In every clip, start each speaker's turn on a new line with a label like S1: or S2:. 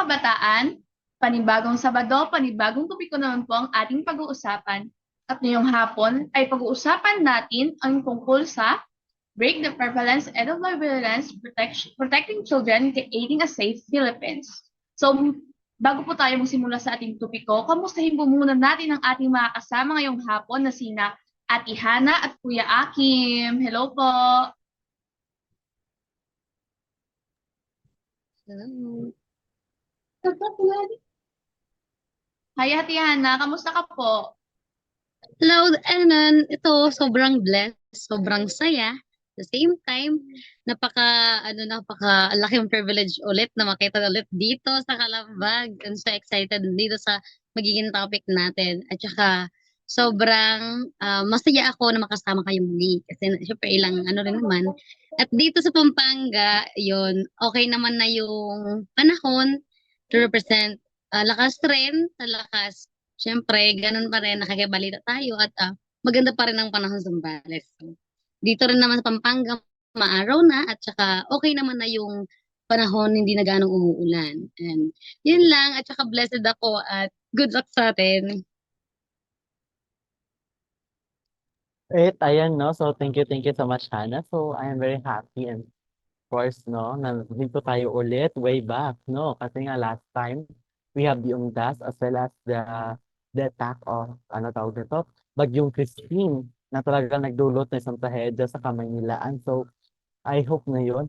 S1: kabataan, panibagong Sabado, panibagong topiko naman po ang ating pag-uusapan. At ngayong hapon ay pag-uusapan natin ang tungkol sa Break the Prevalence and of Violence, Protecting Children, Creating a Safe Philippines. So, bago po tayo magsimula sa ating topiko, kamustahin po muna natin ang ating mga kasama ngayong hapon na sina Ate Hana at Kuya Akim. Hello po!
S2: Hello.
S1: Hi Ate Hana, kamusta ka po?
S2: Hello, Enan. Ito, sobrang blessed, sobrang saya. At the same time, laking privilege ulit na makita ulit dito sa Kalambag. I'm so excited dito sa magiging topic natin. At saka, sobrang masaya ako na makasama kayo muli. Kasi syempre ilang ano rin naman. At dito sa Pampanga, yun, okay naman na yung panahon to represent lakas rin sa lakas. Siyempre, ganun pa rin, nakikibalita tayo at maganda pa rin ang panahon sa Zambales. So, dito rin naman sa Pampanga, maaraw na at saka okay naman na yung panahon, hindi na ganong umuulan. And yun lang, at saka blessed ako at good luck sa atin.
S3: Right, ayan, no? So, thank you so much, Hannah. So, I am very happy and of course, no, nandito tayo ulit way back, no? Kasi nga last time, we have the UNDAS as well as the attack of, ano tawag nito, Bagyong Christine na talagang nagdulot ng isang trahedya sa Kamaynilaan. So, I hope na yun,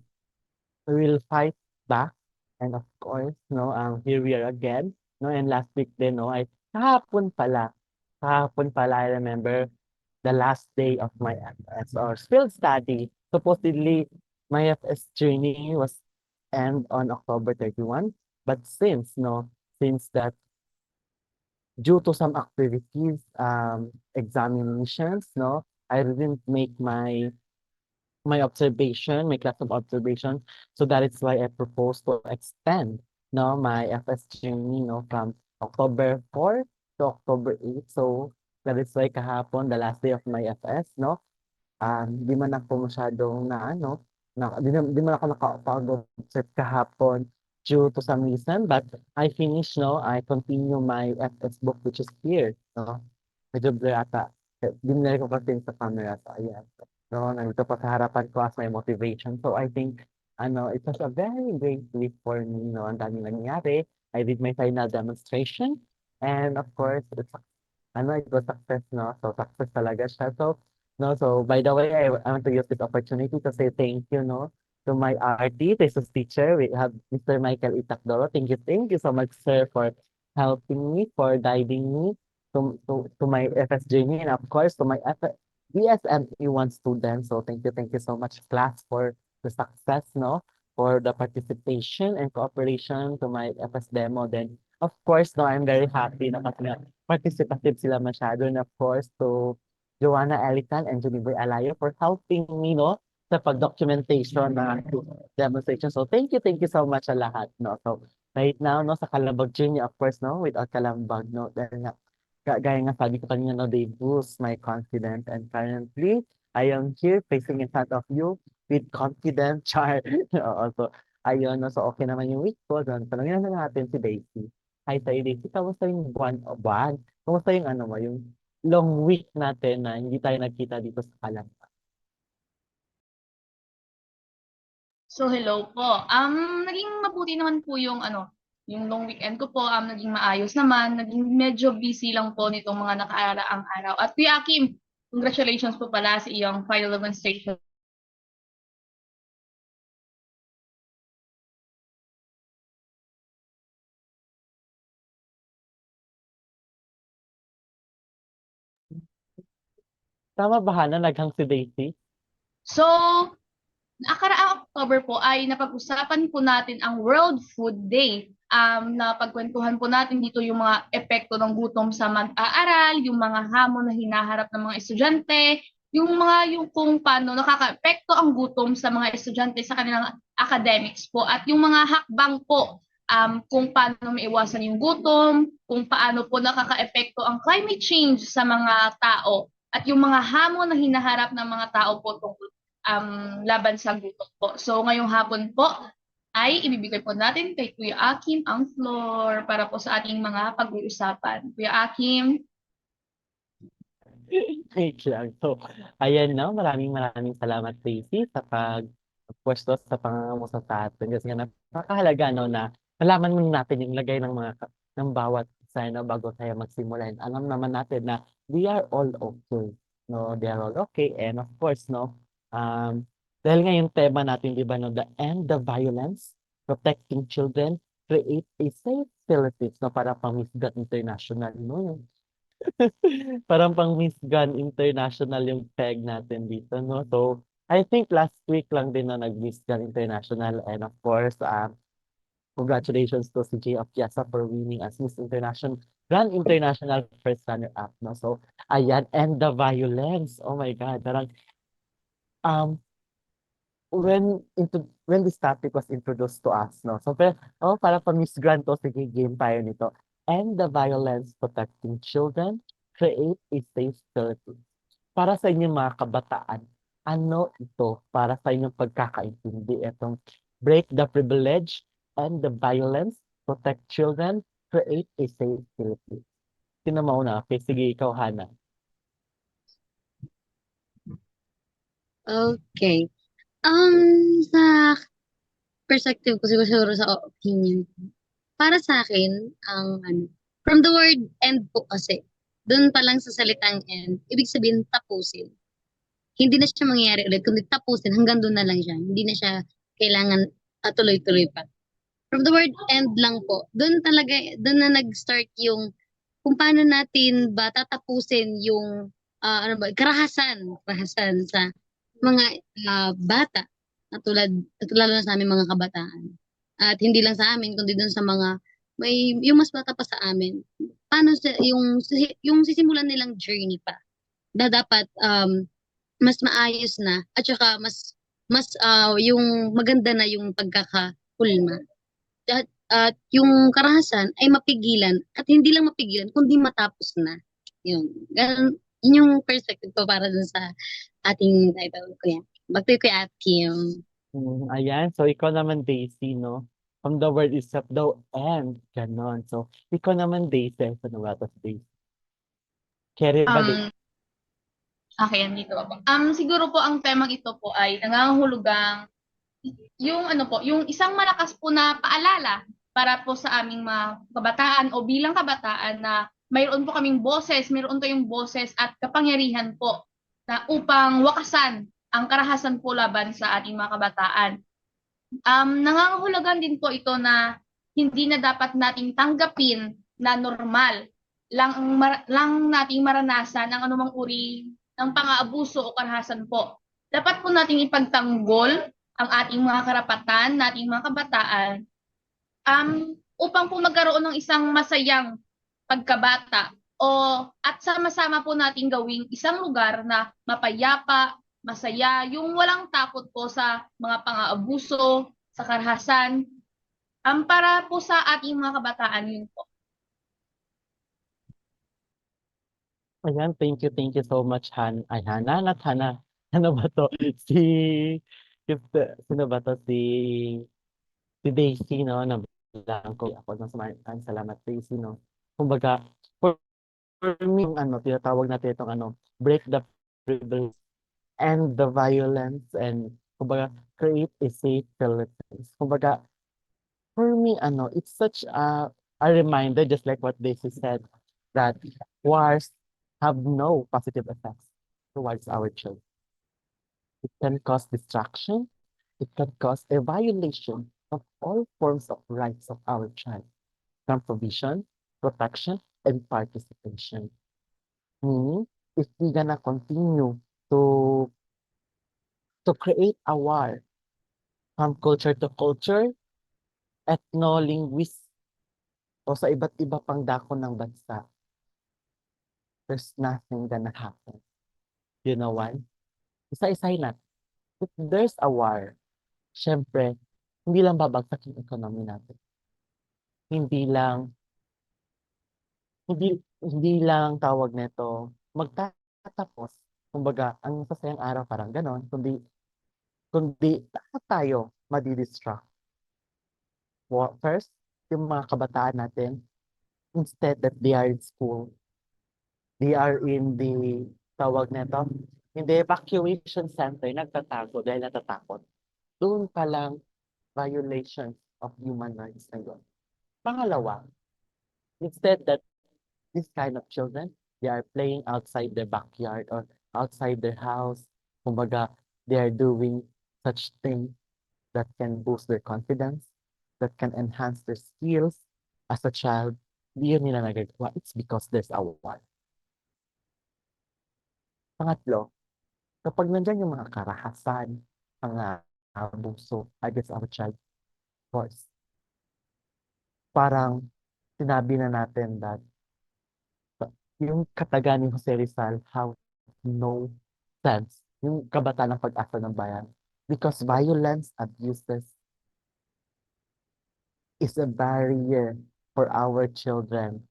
S3: we will fight back. And of course, no, here we are again, no? And last week din, no, kahapon pala, I remember, the last day of my FS or field study. Supposedly, my FS journey was end on October 31. But since that due to some activities, examinations, no, I didn't make my class of observation. So that is why I propose to extend, no, my FS journey, no, from October 4 to October 8. So that is why kahapon, the last day of my FS, no, di man ako masyadong di man ako nakapag-observe kahapon due to some reason, but I continue my FS book which is here, no. Medyo blur ata. Dinala ko kasi sa camera, so ayan. No, nandito pa sa harapan ko as my motivation. So I think, it was a very great week for me, no. Ang daming nangyari. I did my final demonstration. And of course, it was success, no? So success talaga siya. So, no, so by the way, I want to use this opportunity to say thank you, no, to my RT, thesis teacher. We have Mr. Michael Itakdoro. Thank you so much, sir, for helping me, for guiding me to my FS journey, and of course to my BSME1 students. So thank you so much, class, for the success, no, for the participation and cooperation to my FS demo. Then, of course, no, I'm very happy na kasi nga participative sila masyado, and of course to Joanna Elican and Juniboy Alayo for helping me, no, sa pag-documentation ng aking demonstration. So thank you so much sa lahat, no. So right now, no, sa Kalambag Junior, of course, no, without Kalambag, no, dahil nga, gaya nga sabi ko kanina, no, they boost my confidence, and currently, I am here facing in front of you with confidence, char. Also, ayun, no, so okay naman yung week ko. Doon, tanongin na natin si Daisy. Hi sa'yo, Daisy. Kamusta yung buwan? Kamusta yung yung long week natin na hindi tayo nagkita dito sa Kalamba?
S1: So hello po. Naging mabuti naman po yung yung long weekend ko po, naging maayos naman, naging medyo busy lang po nitong mga nakaaraang araw. At Kuya Akim, congratulations po pala sa iyong final demonstration.
S3: Tama ba, Hana, naghang si Daisy?
S1: So, nakaraang October po ay napag-usapan po natin ang World Food Day. Napagkwentuhan po natin dito yung mga epekto ng gutom sa mag-aaral, yung mga hamon na hinaharap ng mga estudyante, yung kung paano nakakaapekto ang gutom sa mga estudyante sa kanilang academics po, at yung mga hakbang po kung paano maiwasan yung gutom, kung paano po nakakaapekto ang climate change sa mga tao, at yung mga hamon na hinaharap ng mga tao po tungkol laban sa gutom po. So ngayong hapon po, ay ibibigay po natin kay Kuya Akim ang floor para po sa ating mga pag-uusapan. Kuya Akim.
S3: Wait lang. So, ayan na, maraming salamat, Tracy, sa pagpwesto sa pangangamusta sa atin. Kasi nga napakahalaga, no, na malaman muna natin yung lagay ng ng bawat isa, no, bago tayo magsimula. And alam naman natin na we are all okay. No, they are all okay. And of course, no, um, dahil nga yung tema natin, di ba, no, the end the violence, protecting children, create a safe Philippines, no, para pang Miss Grand International, no, parang pang Miss Gun International yung peg natin dito, no? So, I think last week lang din na nag-Miss Gun International, and of course, congratulations to si Jay Apiasa for winning as Miss International Grand International first runner-up, no? So, ayan, and the violence. Oh my God, parang um when this topic was introduced to us, no? So, para pa Miss Grand to, sige, game tayo nito. And the violence protecting children, create a safe Philippines. Para sa inyong mga kabataan, ano ito para sa inyong pagkakaintindi? Itong break the privilege and the violence, protect children, create a safe Philippines. Sino mauna? Okay, sige, ikaw, Hana.
S2: Okay. Sa perspective ko siguro sa opinion ko, para sa akin, ang ano, from the word end po kasi, dun pa lang sa salitang end, ibig sabihin tapusin. Hindi na siya mangyayari ulit, kundi tapusin, hanggang doon na lang siya. Hindi na siya kailangan tuloy-tuloy pa. From the word end lang po, doon talaga, doon na nag-start yung kung paano natin ba tatapusin yung ano ba, karahasan sa mga bata, lalo na sa aming mga kabataan. At hindi lang sa amin, kundi dun sa mga yung mas bata pa sa amin. Paano yung sisimulan nilang journey pa na dapat mas maayos na at saka mas yung maganda na yung pagkakakulma. At yung karahasan ay mapigilan at hindi lang mapigilan kundi matapos na. Yun. Ganun, yun yung perspective ko para dun sa ating title ko yan. Back to you, Kuya At Kim.
S3: Ayan, so ikaw naman, Daisy, no? From the word itself daw, and, ganon. So, ikaw naman, Daisy, ano ba ito, Daisy? Carry ba, Daisy?
S1: Okay, andito ako. Siguro po ang temang ito po ay nangangahulugang yung ano po, yung isang malakas po na paalala para po sa aming mga kabataan o bilang kabataan na mayroon po kaming boses, mayroon tayong boses at kapangyarihan po na upang wakasan ang karahasan po laban sa ating mga kabataan. Nangangahulugan din po ito na hindi na dapat nating tanggapin na normal lang nating maranasan ang anumang uri ng pang-aabuso o karahasan po. Dapat po nating ipagtanggol ang ating mga karapatan, nating mga kabataan, upang po magkaroon ng isang masayang pagkabata at sama-sama po nating gawing isang lugar na mapayapa, masaya, yung walang takot po sa mga pang-aabuso, sa karahasan, para po sa ating mga kabataan yun po.
S3: Ayan, thank you so much, ay, Hana, not Hana. Ano ba to? Si, sino ba to? Si Daisy, no? Nabilang ko ako ng sumayan. Salamat, Daisy, no? Kumbaga, for me, yung tinatawag natin itong break the privilege and the violence and kumbaga, create a safe Philippines. Kumbaga, for me, it's such a reminder, just like what Daisy said, that wars have no positive effects towards our children. It can cause distraction. It can cause a violation of all forms of rights of our child, from provision, protection, and participation. Meaning, if we're gonna continue to create a war from culture to culture, ethno-linguist, o sa iba't iba pang dako ng bansa, there's nothing gonna happen. You know why? Isa-isahin natin. If there's a war, syempre, hindi lang babagsak yung economy natin. Hindi lang, hindi lang tawag nito magtatapos. Kumbaga, ang sasayang araw parang ganon, kundi lahat tayo madidistract. First, yung mga kabataan natin, instead that they are in school, they are in the, tawag nito, in the evacuation center, nagtatago dahil natatakot. Doon pa lang, violations of human rights na yun. Pangalawa, instead that this kind of children, they are playing outside their backyard or outside their house. Kumbaga, they are doing such things that can boost their confidence, that can enhance their skills as a child. Hindi yun nila nagagawa. It's because there's a war. Pangatlo, kapag nandyan yung mga karahasan, mga abuso against our child, of course, parang sinabi na natin that yung kataga ni Jose Rizal have no sense. Yung kabataan ng pag-asa ng bayan. Because violence, abuses is a barrier for our children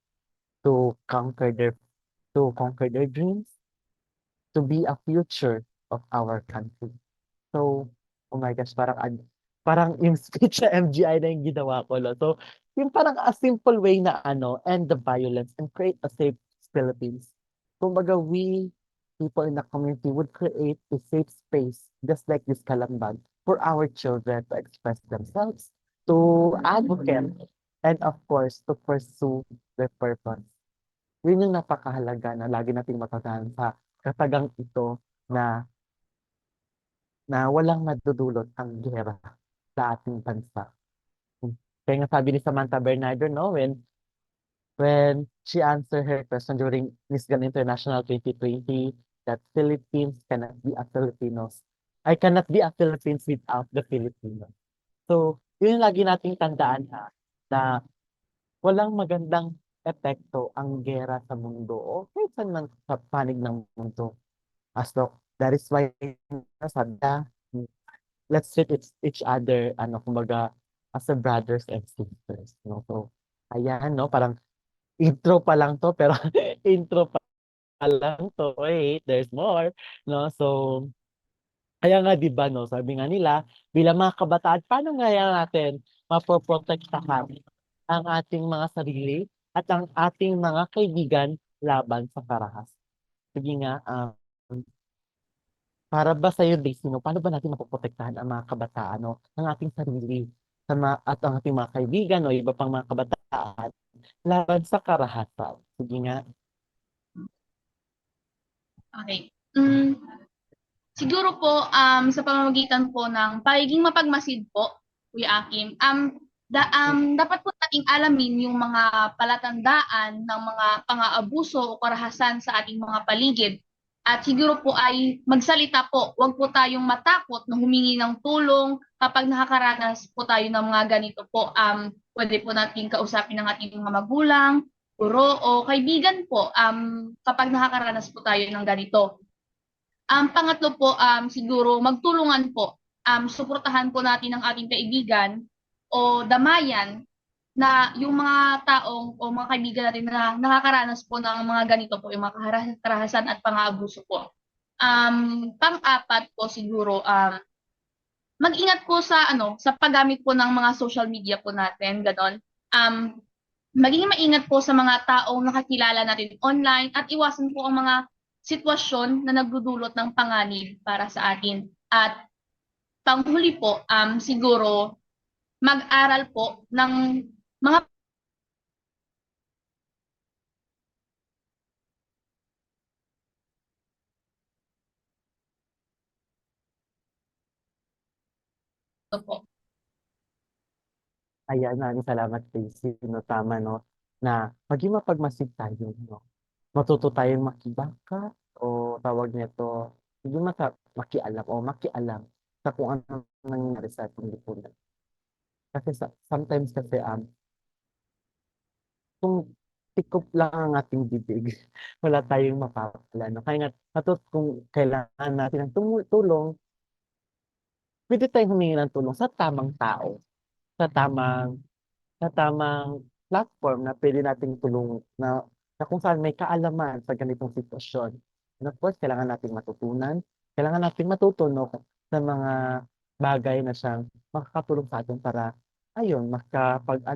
S3: to conquer their dreams, to be a future of our country. So, oh my gosh, parang yung speech sa MGI na yung ginawa ko, no? So, yung parang a simple way na end the violence and create a safe Philippines. Kumbaga, we, people in the community, would create a safe space, just like this Kalambag, for our children to express themselves, to advocate, and of course, to pursue their purpose. Yun yung napakahalaga na lagi nating matandaan sa katagang ito na walang madudulot ang giyera sa ating bansa. Kaya nga sabi ni Samantha Bernardo, no, when she answered her question during Miss Grand International 2020, that Philippines cannot be a Filipinos. I cannot be a Philippines without the Filipinos. So, yun yung lagi nating tandaan na walang magandang epekto ang giyera sa mundo o kahit saan man sa panig ng mundo. That is why sabi na, let's treat each other, kumbaga, as a brothers and sisters, no? So, ayan, no? Parang intro pa lang to, pero intro pa lang to. Wait, there's more, no? So, kaya nga, di ba, no? Sabi nga nila, bilang mga kabataan, paano nga natin mapoprotektahan ang ating mga sarili at ang ating mga kaibigan laban sa karahas? Sige nga, para ba sa'yo, Daisy, no, paano ba natin mapoprotektahan ang mga kabataan, no, ng ating sarili at ang ating mga kaibigan o iba pang mga kabataan laban sa karahasan? Sige nga.
S1: Okay. Siguro po sa pamamagitan po ng pagiging mapagmasid po, Kuya Akim, dapat po nating alamin yung mga palatandaan ng mga pang-aabuso o karahasan sa ating mga paligid. At siguro po ay magsalita po, huwag po tayong matakot na humingi ng tulong kapag nakakaranas po tayo ng mga ganito po. Pwede po natin kausapin ng ating mga magulang, guro o kaibigan po kapag nakakaranas po tayo ng ganito. Pangatlo po, siguro magtulungan po. Suportahan po natin ang ating kaibigan o damayan na yung mga taong o mga kaibigan natin na nakakaranas po ng mga ganito po, yung mga karahasan at pang-aabuso po. Pang-apat po siguro, mag-ingat po sa paggamit po ng mga social media po natin, ganon. Maging maingat po sa mga taong nakakilala natin online at iwasan po ang mga sitwasyon na nagdudulot ng panganib para sa atin. At panghuli po, siguro mag-aral po ng mga po.
S3: Ayan, maraming salamat, Daisy, no, tama, no, na maging mapagmasid tayo, no. Matuto tayong makibaka o tawag nito, hindi makialam sa kung ano nangyayari sa ating lipunan. Kasi sometimes kasi kung tikop lang ang ating bibig, wala tayong mapaplano. Kaya nga, kung kailangan natin ng tulong, pwede tayong humingi ng tulong sa tamang tao, sa tamang platform na pwede nating tulong na kung saan may kaalaman sa ganitong sitwasyon. And of course, kailangan nating matutunan, kailangan nating matuto, no, sa mga bagay na siyang makakatulong sa atin para ayun makatulong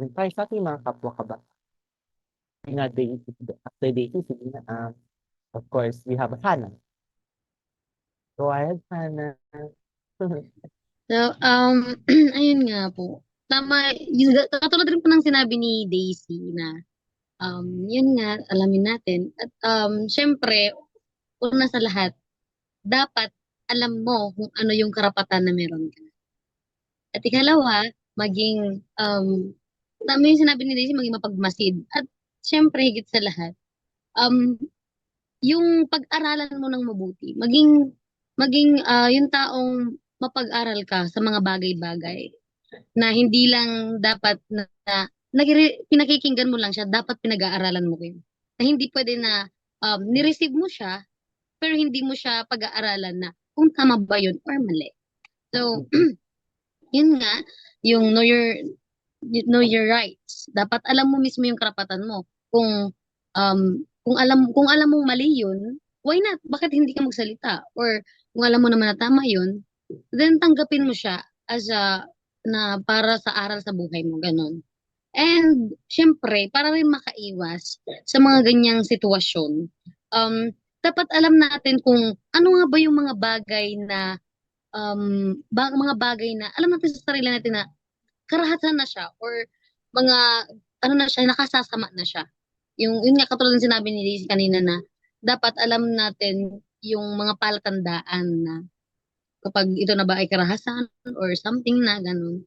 S3: rin tayo sa ating mga kapwa kabataan. Yun nga after Daisy, sige na, of course, we have Hannah. Go ahead, Hannah.
S2: So, ayun nga po. Tama, katulad rin po ng sinabi ni Daisy na, yun nga, alamin natin. At, syempre, una sa lahat, dapat alam mo kung ano yung karapatan na meron ka. At ikalawa, maging, tama yung sinabi ni Daisy, maging mapagmasid. At syempre, higit sa lahat, um, yung pag-aralan mo ng mabuti, maging yung taong mapag-aral ka sa mga bagay-bagay na hindi lang dapat na pinakikinggan mo lang siya, dapat pinag-aaralan mo rin. Na hindi pwede na ni-receive mo siya, pero hindi mo siya pag-aaralan na kung tama ba yun or mali. So, yun nga, yung know your rights. Dapat alam mo mismo yung karapatan mo. Kung alam mong mali yun, why not? Bakit hindi ka magsalita? Or kung alam mo naman na tama yun, then tanggapin mo siya as na para sa aral sa buhay mo, ganun. And syempre, para rin makaiwas sa mga ganyang sitwasyon, um, dapat alam natin kung ano nga ba yung mga bagay na mga bagay na alam natin sa sarili natin na karahasan na siya or mga ano na siya, nakasasama na siya. Yun nga katulad ng sinabi ni Lizzie kanina na dapat alam natin yung mga palatandaan na kapag ito na ba ay karahasan or something na ganun.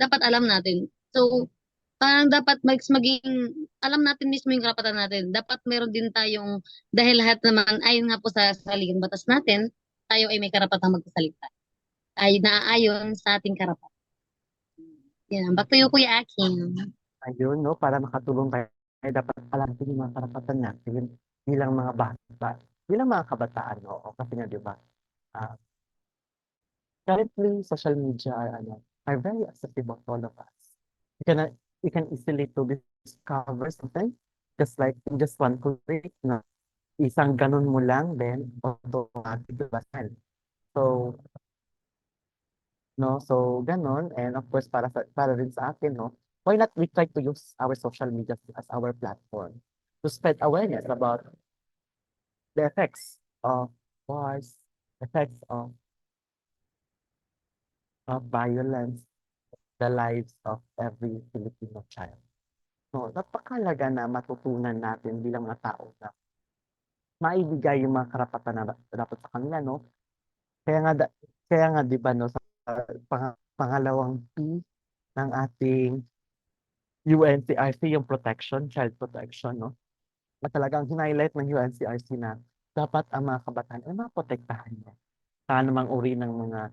S2: Dapat alam natin. So, parang dapat maging alam natin mismo yung karapatan natin. Dapat meron din tayong, dahil lahat naman ayon nga po sa saligang batas natin, tayo ay may karapatang magsasalita. Ay naaayon sa ating karapatan. Yan. Back to you, Kuya Akin.
S3: Ayun, no, para makatulong tayo, dapat alam natin yung mga karapatan natin bilang mga bata, bilang mga kabataan, no? Kasi nga, di ba, ah, currently, social media are very accessible to all of us. We can easily to discover something just like in just one click, na isang ganun mo lang, then automatic, diba? So, no, so ganun, and of course, para rin sa akin, no, why not we try to use our social media as our platform to spread awareness about the effects of wars, effects of violence, the lives of every Filipino child. So, napakalaga na matutunan natin bilang mga tao na maibigay yung mga karapatan na dapat sa kanila, no? Kaya nga, kaya nga, di ba, no, sa pangalawang P ng ating UNCRC, yung protection, child protection, no? Na talagang highlight ng UNCRC na dapat ang mga kabataan ay maprotektahan niya sa anumang uri ng mga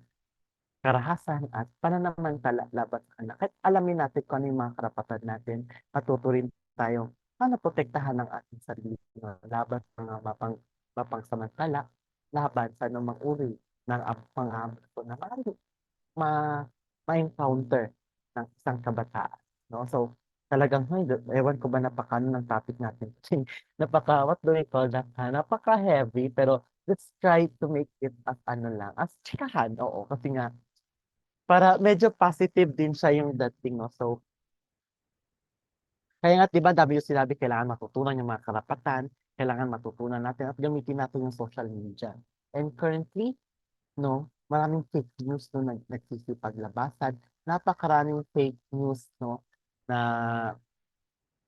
S3: karahasan at pananamantala laban sa kanila. Kahit alamin natin kung ano yung mga karapatan natin, matuto rin tayong paano protektahan ang ating sarili laban sa mga mapangsamantala, laban sa anumang uri ng pang-aabuso na maaaring ma-encounter ng isang kabataan. No? So, talagang, ewan ko ba napakano ng topic natin. What do we call that? Napaka-heavy, pero let's try to make it as ano lang, as chikahan, oo. Kasi nga, para medyo positive din siya yung dating, no? So, kaya nga, di ba, dami yung sinabi, kailangan matutunan yung mga karapatan, kailangan matutunan natin at gamitin natin yung social media. And currently, no, maraming fake news no nagsisipaglabasan. Napakaraming fake news no na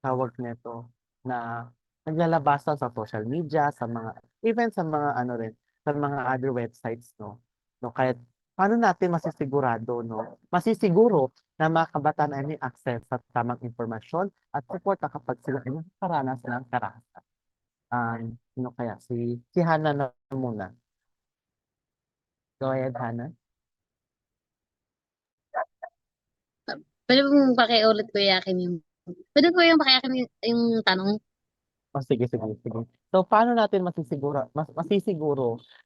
S3: tawag nito na naglalabasan sa social media, sa mga even sa mga ano rin, sa mga other websites no. No, kahit paano natin masisigurado no? Masisiguro na mga kabataan ay may access sa tamang impormasyon at suporta kapag sila ay nakaranas ng karahasan. Kaya si Hannah na muna. Go ahead, Hannah.
S2: Pwede mong pakiulit, Kuya Akin, pwede ko yung pakiakin yung tanong.
S3: Sige. So, paano natin masisiguro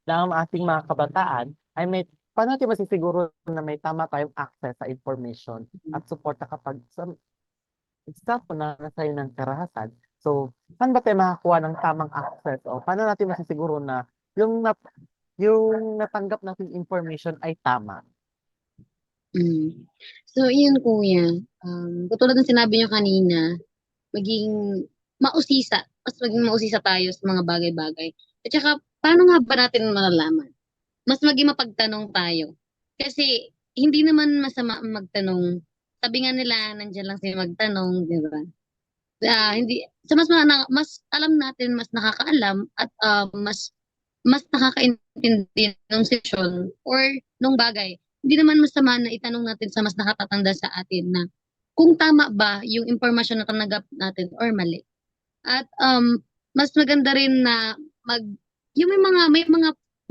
S3: na ang ating mga kabataan paano natin masisiguro na may tama tayong access sa information at suporta kapag sa na sa'yo ng karahasan. So, saan ba tayo makakuha ng tamang access? O paano natin masisiguro na yung natanggap nating information ay tama?
S2: Mm. So, yun kuya, katulad ng sinabi niyo kanina, maging maging mausisa tayo sa mga bagay-bagay. At saka, paano nga ba natin malalaman? Mas maging mapagtanong tayo. Kasi, hindi naman masama ang magtanong. Sabi nga nila, nandiyan lang sila magtanong, di ba? Hindi, sa mas alam natin, mas nakakaalam at mas nakakaintindi ng sitwasyon or nung bagay. Hindi naman masama na itanong natin sa mas nakatatanda sa atin na kung tama ba yung impormasyon na tanggap natin or mali. At mas maganda rin na mag yung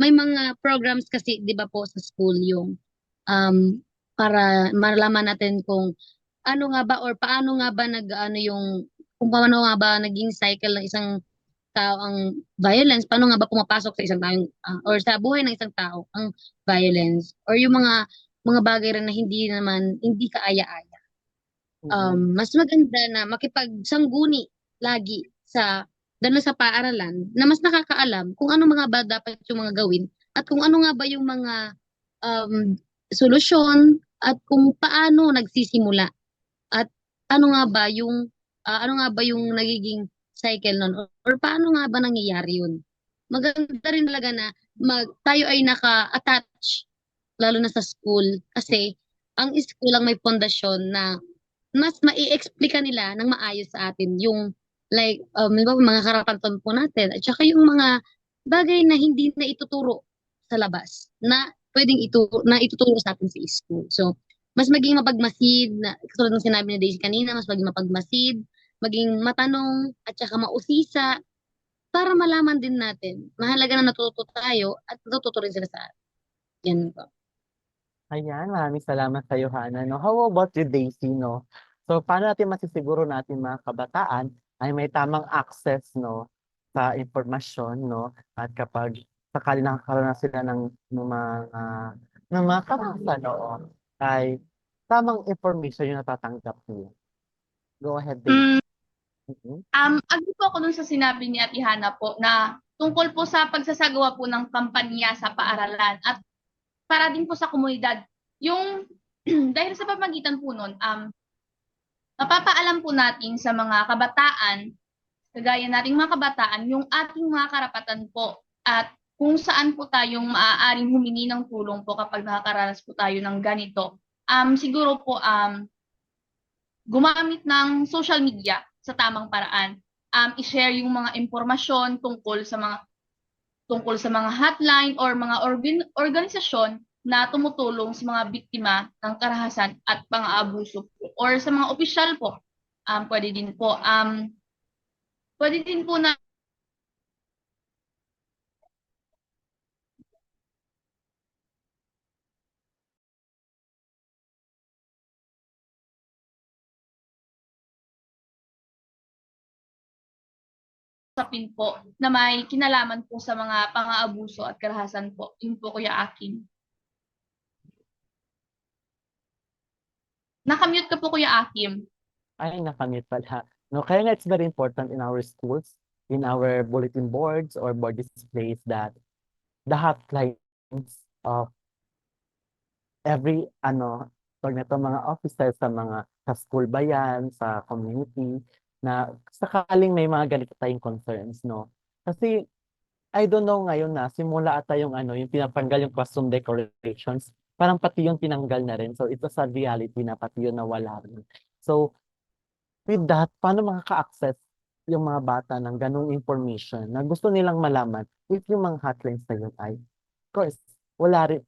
S2: may mga programs kasi 'di ba po sa school yung para malaman natin kung ano nga ba or paano nga ba nag-ano yung kung paano nga ba naging cycle ng isang tao ang violence, paano nga ba pumapasok sa isang taong or sa buhay ng isang tao ang violence or yung mga bagay rin na hindi kaaya-aya.
S3: Mm.
S2: Mas maganda na makipagsangguni lagi lalo sa paaralan na mas nakakaalam kung ano mga ba dapat yung mga gawin at kung ano nga ba yung mga um, solusyon at kung paano nagsisimula at ano nga ba yung nagiging cycle nun or paano nga ba nangyayari yun. Maganda rin talaga na tayo ay naka-attach lalo na sa school kasi ang school ang may pundasyon na mas mai-explica nila ng maayos sa atin yung like, halimbawa mga karapatan po natin at saka yung mga bagay na hindi na ituturo sa labas na ituturo sa atin sa school. So, mas maging mapagmasid na katulad ng sinabi ni Daisy kanina, mas maging mapagmasid, maging matanong at saka mausisa para malaman din natin. Mahalaga na natututo tayo at natututo rin sila sa atin. Yan po.
S3: Ayan, maraming salamat sa'yo, Hana, 'no. How about you, Daisy, 'no? So, paano natin masisiguro natin mga kabataan ay may tamang access, 'no, sa impormasyon, 'no, at kapag sakali nakakaroon na sila ng mga karanasan, oo, ay tamang information yung natatanggap nila. Go ahead, Daisy.
S1: Mm,
S3: Mm.
S1: agree po ako dun sa sinabi ni Ate Hana po na tungkol po sa pagsasagawa po ng kampanya sa paaralan at para din po sa komunidad. Yung dahil sa pamagitan po nun, mapapaalam po natin sa mga kabataan, kagaya nating mga kabataan, yung ating mga karapatan po at kung saan po tayong maaaring humingi ng tulong po kapag nakakaranas po tayo ng ganito. Siguro po gumamit ng social media sa tamang paraan. I-share yung mga impormasyon tungkol sa mga hotline or mga organisasyon na tumutulong sa mga biktima ng karahasan at pang-aabuso po. Or sa mga opisyal po, pwede din po. Pwede din po na usapin po na may kinalaman po sa mga pang-aabuso at karahasan po. Yun po, Kuya Akin. Nakamute ka po, Kuya Akim.
S3: Ay, nakamute pala. No, kaya nga it's very important in our schools, in our bulletin boards or board displays that the hotlines of every tawag nito, mga officers sa school ba yan, sa community, na sakaling may mga ganito tayong concerns, no? Kasi I don't know ngayon na simula ata yung pinapanggal yung classroom decorations, parang pati yun tinanggal na rin. So ito sa reality na pati yun nawala rin. So with that, paano makaka-access yung mga bata ng ganung information na gusto nilang malaman if yung mga hotlines na yun ay, of course, wala rin,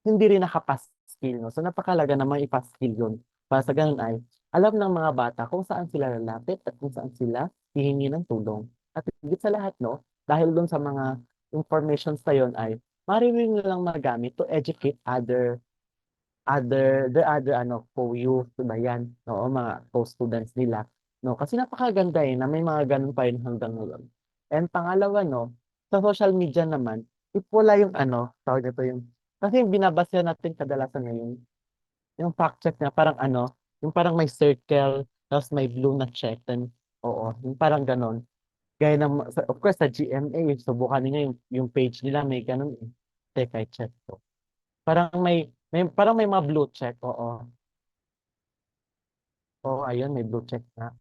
S3: hindi rin nakapass-skill, no? So napakalaga na maipass-skill yun. Para sa ganun ay, alam ng mga bata kung saan sila lalapit at kung saan sila hihingi ng tulong. At higit sa lahat, no, dahil dun sa mga informations na yun ay, maririnig nilang magamit to educate the other co-youth ba yan, oo, mga co-students nila, no? Kasi napakaganda na may mga ganun pa rin hanggang ngayon. And pangalawa, no, sa social media naman, if wala tawag nito kasi yung binabasa natin kadalasan ngayon, yung fact check na parang yung parang may circle, tapos may blue na check, then, oo, yung parang ganun. Gaya of course, sa GMA, subukan niyo yung page nila, may ganun eh. Teka, i-check ko. Parang may Parang may mga blue check, oo. Oo, ayun, may blue check na.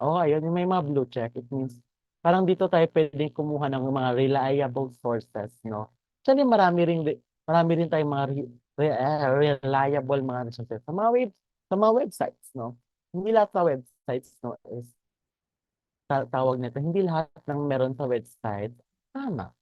S3: Oo, ayun, yung may mga blue check, it means parang dito tayo pwedeng kumuha ng mga reliable sources, no? Actually, marami rin tayong mga reliable mga resources sa mga websites, no? Hindi lahat sa websites, no, is tawag nito, hindi lahat ng meron sa website tama.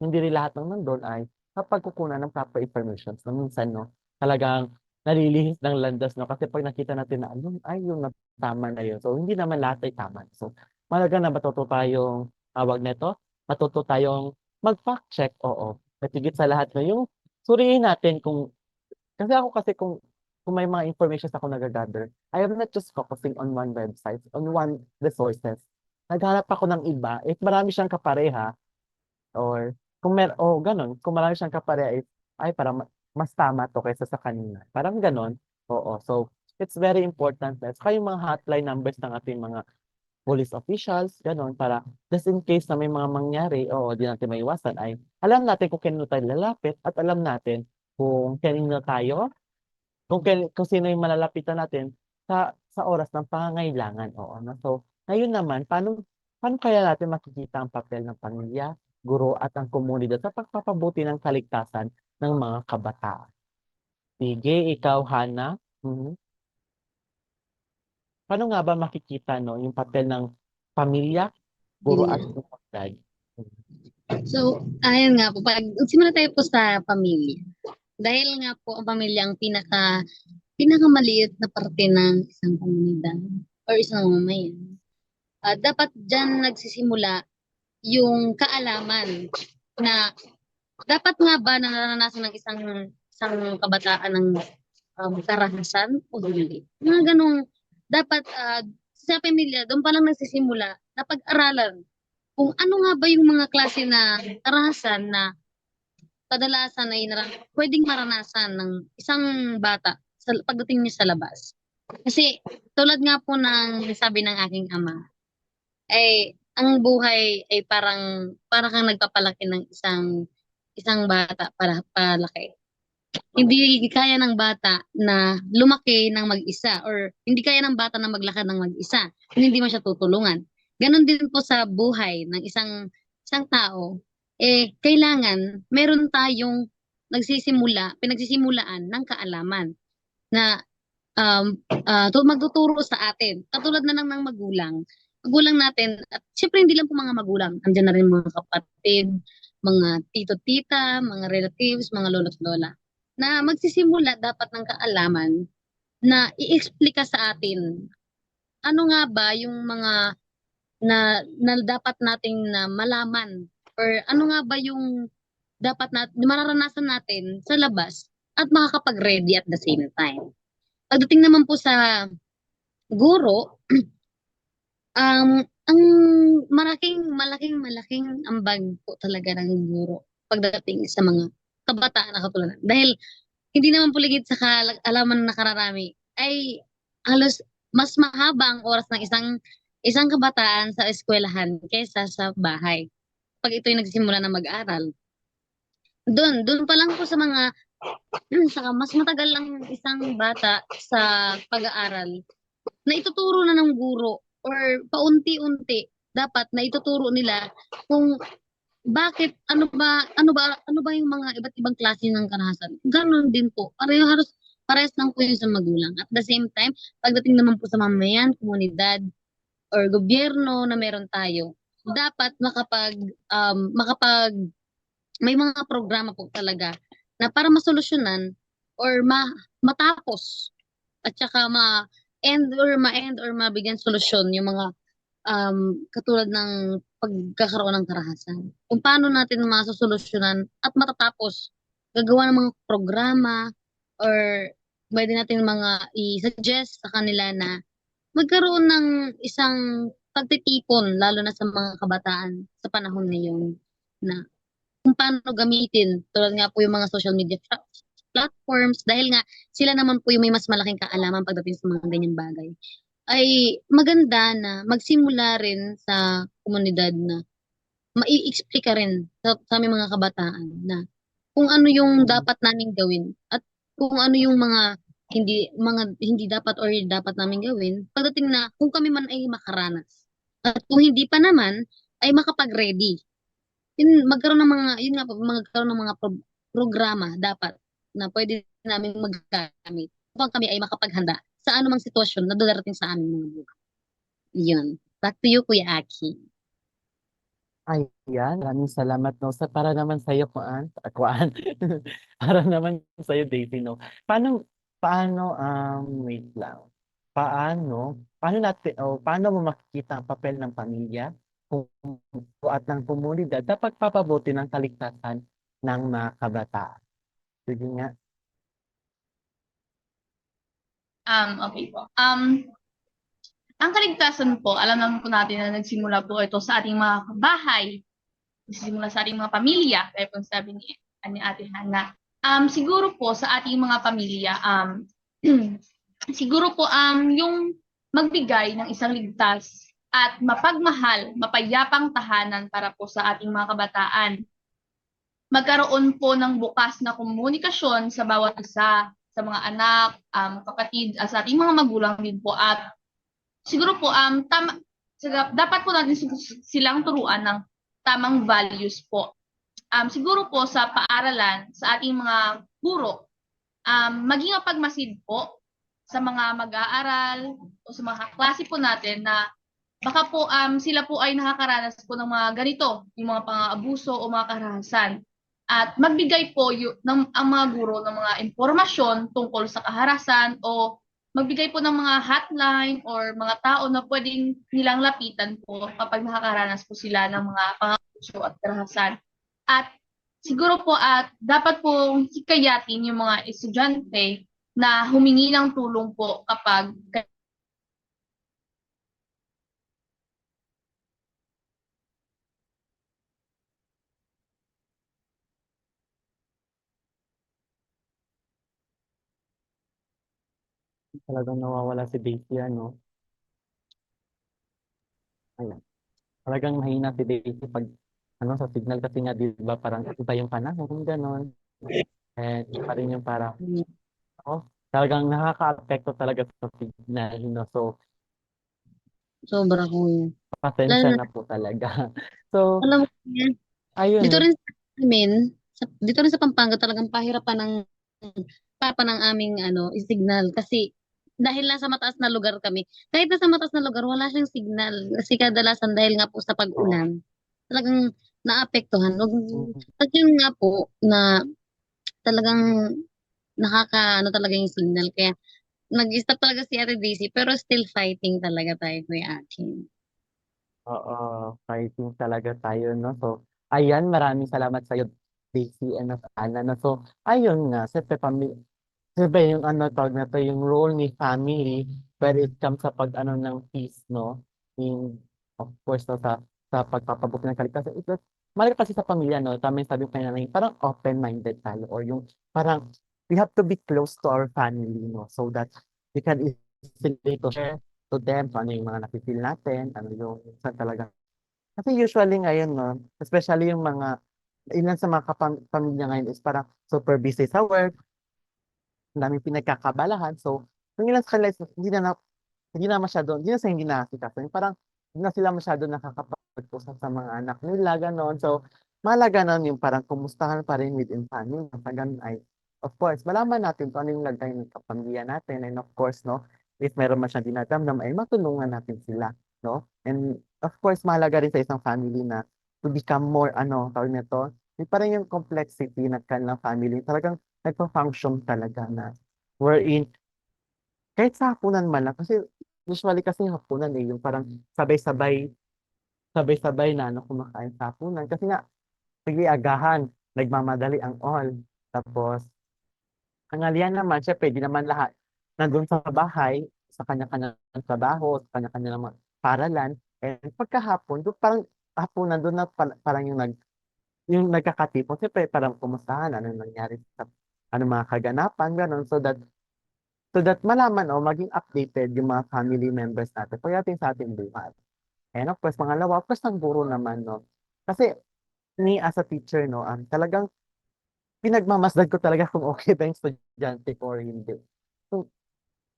S3: Hindi rin lahat ng nandun ay kapagkukunan ng proper information. So, minsan, no, talagang nalilihis ng landas, no, kasi pag nakita natin na, ayun, ay, yung tama na yun. So, hindi naman lahat ay tama. So, malaga na matuto tayong, tawag nito, matuto tayong mag-fact check, oo. At higit sa lahat, no, yung suriin natin kasi kung may mga information ako nagagather, I am not just focusing on one website, on one resources. Naghanap ako ng iba, if marami siyang kapareha, or gano'n, kung marami siyang kapareha, ay parang mas tama 'to kaysa sa kanina, parang gano'n, oo. So, it's very important na saka yung mga hotline numbers ng ating mga police officials, gano'n, para just in case na may mga mangyari, oo, di natin maiwasan ay alam natin kung kanino tayo lalapit at alam natin kung kanino tayo kung sino yung malalapitan natin sa oras ng pangangailangan, oo, 'no. So, ngayon naman, paano kaya natin makikita ang papel ng pamilya, guro at ang komunidad sa pagpapabuti ng kaligtasan ng mga kabataan? Sige, ikaw, Hana? Mhm. Paano nga ba makikita 'no, yung papel ng pamilya, guro
S2: Yun
S3: at
S2: nga.
S3: komunidad? Hmm,
S2: So, ayun nga po, simula tayo po sa pamilya. Dahil nga po ang pamilya ang pinakamaliit na parte ng isang komunidad or isang mamamayan. Dapat diyan nagsisimula yung kaalaman na dapat nga ba na naranasan ng isang kabataan ng karahasan o hindi. Mga ganong dapat sa pamilya doon pa lang nagsisimula na pag-aralan kung ano nga ba yung mga klase na karahasan na kadalasan ay pwedeng maranasan ng isang bata pagdating niya sa labas. Kasi tulad nga po ng sabi ng aking ama, ay ang buhay ay para kang nagpapalaki ng isang bata para palaki. Hindi kaya ng bata na lumaki ng mag-isa or hindi kaya ng bata na maglakad ng mag-isa kung hindi mo siya tutulungan. Ganon din po sa buhay ng isang tao, kailangan meron tayong pinagsisimulaan ng kaalaman na magtuturo sa atin. Katulad na lang ng magulang natin at siyempre hindi lang po mga magulang, andiyan na rin mga kapatid, mga tito-tita, mga relatives, mga lolo't lola, na magsisimula dapat ng kaalaman na iexplika sa atin ano nga ba yung mga na dapat nating na malaman or ano nga ba yung mararanasan natin sa labas at makakapag-ready at the same time. Pagdating naman po sa guro, ang malaking ambag po talaga ng guro pagdating sa mga kabataan na katulad dahil hindi naman po ligid sa kaalaman na nakararami ay halos mas mahaba ang oras ng isang kabataan sa eskwelahan kaysa sa bahay. 'Pag ito'y nagsisimula na mag-aral. Dun pa lang po sa mga saka mas matagal lang yung isang bata sa pag-aaral na ituturo na ng guro or paunti-unti dapat na ituturo nila kung bakit ano ba yung mga iba't ibang klase ng karahasan. Gano'n din po. Parehas lang po yun sa magulang. At the same time, pagdating naman po sa mamayan, komunidad, or gobyerno na meron tayo, dapat makapag may mga programa po talaga na para masolusyonan or matapos at saka ma-end or mabigyan solusyon yung mga katulad ng pagkakaroon ng karahasan. Kung paano natin masosolusyunan at matatapos, gagawa ng mga programa or pwede natin mga i-suggest sa kanila na magkaroon ng isang pagtitipon lalo na sa mga kabataan sa panahon ngayon na kung paano gamitin tulad nga po yung mga social media platforms dahil nga sila naman po yung may mas malaking kaalaman pagdating sa mga ganyang bagay. Ay maganda na magsimula rin sa komunidad na mai-explica rin sa aming mga kabataan na kung ano yung dapat naming gawin at kung ano yung mga hindi dapat or dapat namin gawin pagdating na kung kami man ay makaranas. At kung hindi pa naman ay makapag-ready. Yun magkaroon ng mga yun nga po magkaroon ng mga programa dapat na pwede namin magamit upang kami ay makapaghanda sa anumang sitwasyon na darating sa aming mga buhay. Yun. Back to you, Kuya Aki.
S3: Ayan, maraming salamat, no. Para naman sa'yo, Kuan, para naman sa'yo, Daisy, no. Wait lang. Paano mo makikita ang papel ng pamilya kung at ng komunidad sa pagpapabuti ng kaligtasan ng mga kabataan? Sige nga.
S1: Okay po. Ang kaligtasan po, alam naman po natin na nagsimula po ito sa ating mga bahay, nagsisimula sa ating mga pamilya, kaya po sabi ni Ate Hana. Siguro po sa ating mga pamilya, siguro po yung magbigay ng isang ligtas at mapagmahal, mapayapang tahanan para po sa ating mga kabataan. Magkaroon po ng bukas na komunikasyon sa bawat isa, sa mga anak, kapatid, sa ating mga magulang din po at siguro po dapat po natin silang turuan ng tamang values po. Siguro po sa paaralan, sa ating mga guro, maging mapagmasid po sa mga mag-aaral o sa mga klase po natin na baka po sila po ay nakakaranas po ng mga ganito, yung mga pang-aabuso o mga karahasan. At magbigay po ang mga guro ng mga impormasyon tungkol sa kaharasan o magbigay po ng mga hotline or mga tao na pwedeng nilang lapitan po kapag nakakaranas po sila ng mga pang-aabuso at karahasan. At siguro po dapat po hikayatin yung mga estudyante na humingi ng tulong po kapag
S3: Talagang nawawala si Daisy, ano. Ayan. Talagang mahina si Daisy pag sa signal kasi nga, di ba, parang iba yung panahon, gano'n. And iba rin yung parang, talagang nakaka-apekto talaga sa signal, So,
S2: Sobra ko yun. Lalo
S3: pasensya
S2: na,
S3: na po talaga. So,
S2: alam mo yan, dito
S3: ayun.
S2: rin sa amin, dito rin sa Pampanga talagang pahirapan ng aming signal kasi dahil nasa mataas na lugar kami. Kahit nasa mataas na lugar, wala siyang signal. Kasi kadalasan dahil nga po sa
S3: Oo.
S2: pag-ulan, talagang naapektuhan.
S3: Mhm.
S2: At yun nga po na talagang talaga yung signal. Kaya nag-stop talaga si Ate Daisy pero still fighting talaga tayo, Kuya Akin.
S3: Oo, fighting talaga tayo, no? So, ayan, maraming salamat sa'yo, Daisy and Ana, no? So, ayun nga, siyempre yung tawag na to, yung role ni family when it comes sa ng peace, no? In, of course, no, sa pagpapabuti ng kaligtasan. Malaki kasi sa pamilya, no? Tama yung sabi ko kanina, parang open-minded tayo or yung parang we have to be close to our family, no? So that we can easily to share to them kung ano yung mga nafe-feel natin, ano yung saan talaga. Kasi usually ngayon, no, especially yung ilan sa mga pamilya ngayon is parang super busy sa work, ang daming pinagkakabalahan. So, yung ilan sa kanila is hindi na nakikita. Yung parang hindi na sila masyado nakakapag-usap sa mga anak nila, gano'n. So, mahalaga nun yung parang kumustahan pa rin within family. Sa ganun ay, of course, malaman natin kung ano yung lagay ng kapamilya natin. And of course, no, if meron man siyang dinadamdam, ay matulungan natin sila, no? And of course, mahalaga rin sa isang family na to become more, tawag nito, yung parang yung complexity ng kanilang family, talagang nagpa-function talaga na wherein kahit sa hapunan man lang kasi usually kasi yung hapunan, yung parang sabay-sabay sabay-sabay na kumakain sa hapunan kasi nga sige agahan, nagmamadali ang all. Tapos tanghalian naman siyempre di naman lahat nandun sa bahay, sa kanya-kanyang trabaho, sa kanya-kanyang mga paaralan. And pagkahapon, dun parang hapunan dun na parang yung nagkakatipon, siyempre parang kumustahan, ano nangyari ano mga kaganapan, gano'n. So that malaman o maging updated yung mga family members natin pagdating sa ating buhay. And of course, pangalawa, of course, ang guro naman, no? Kasi me as a teacher, no, talagang pinagmamasdan ko talaga kung okay ba yung estudyante ko or hindi. So,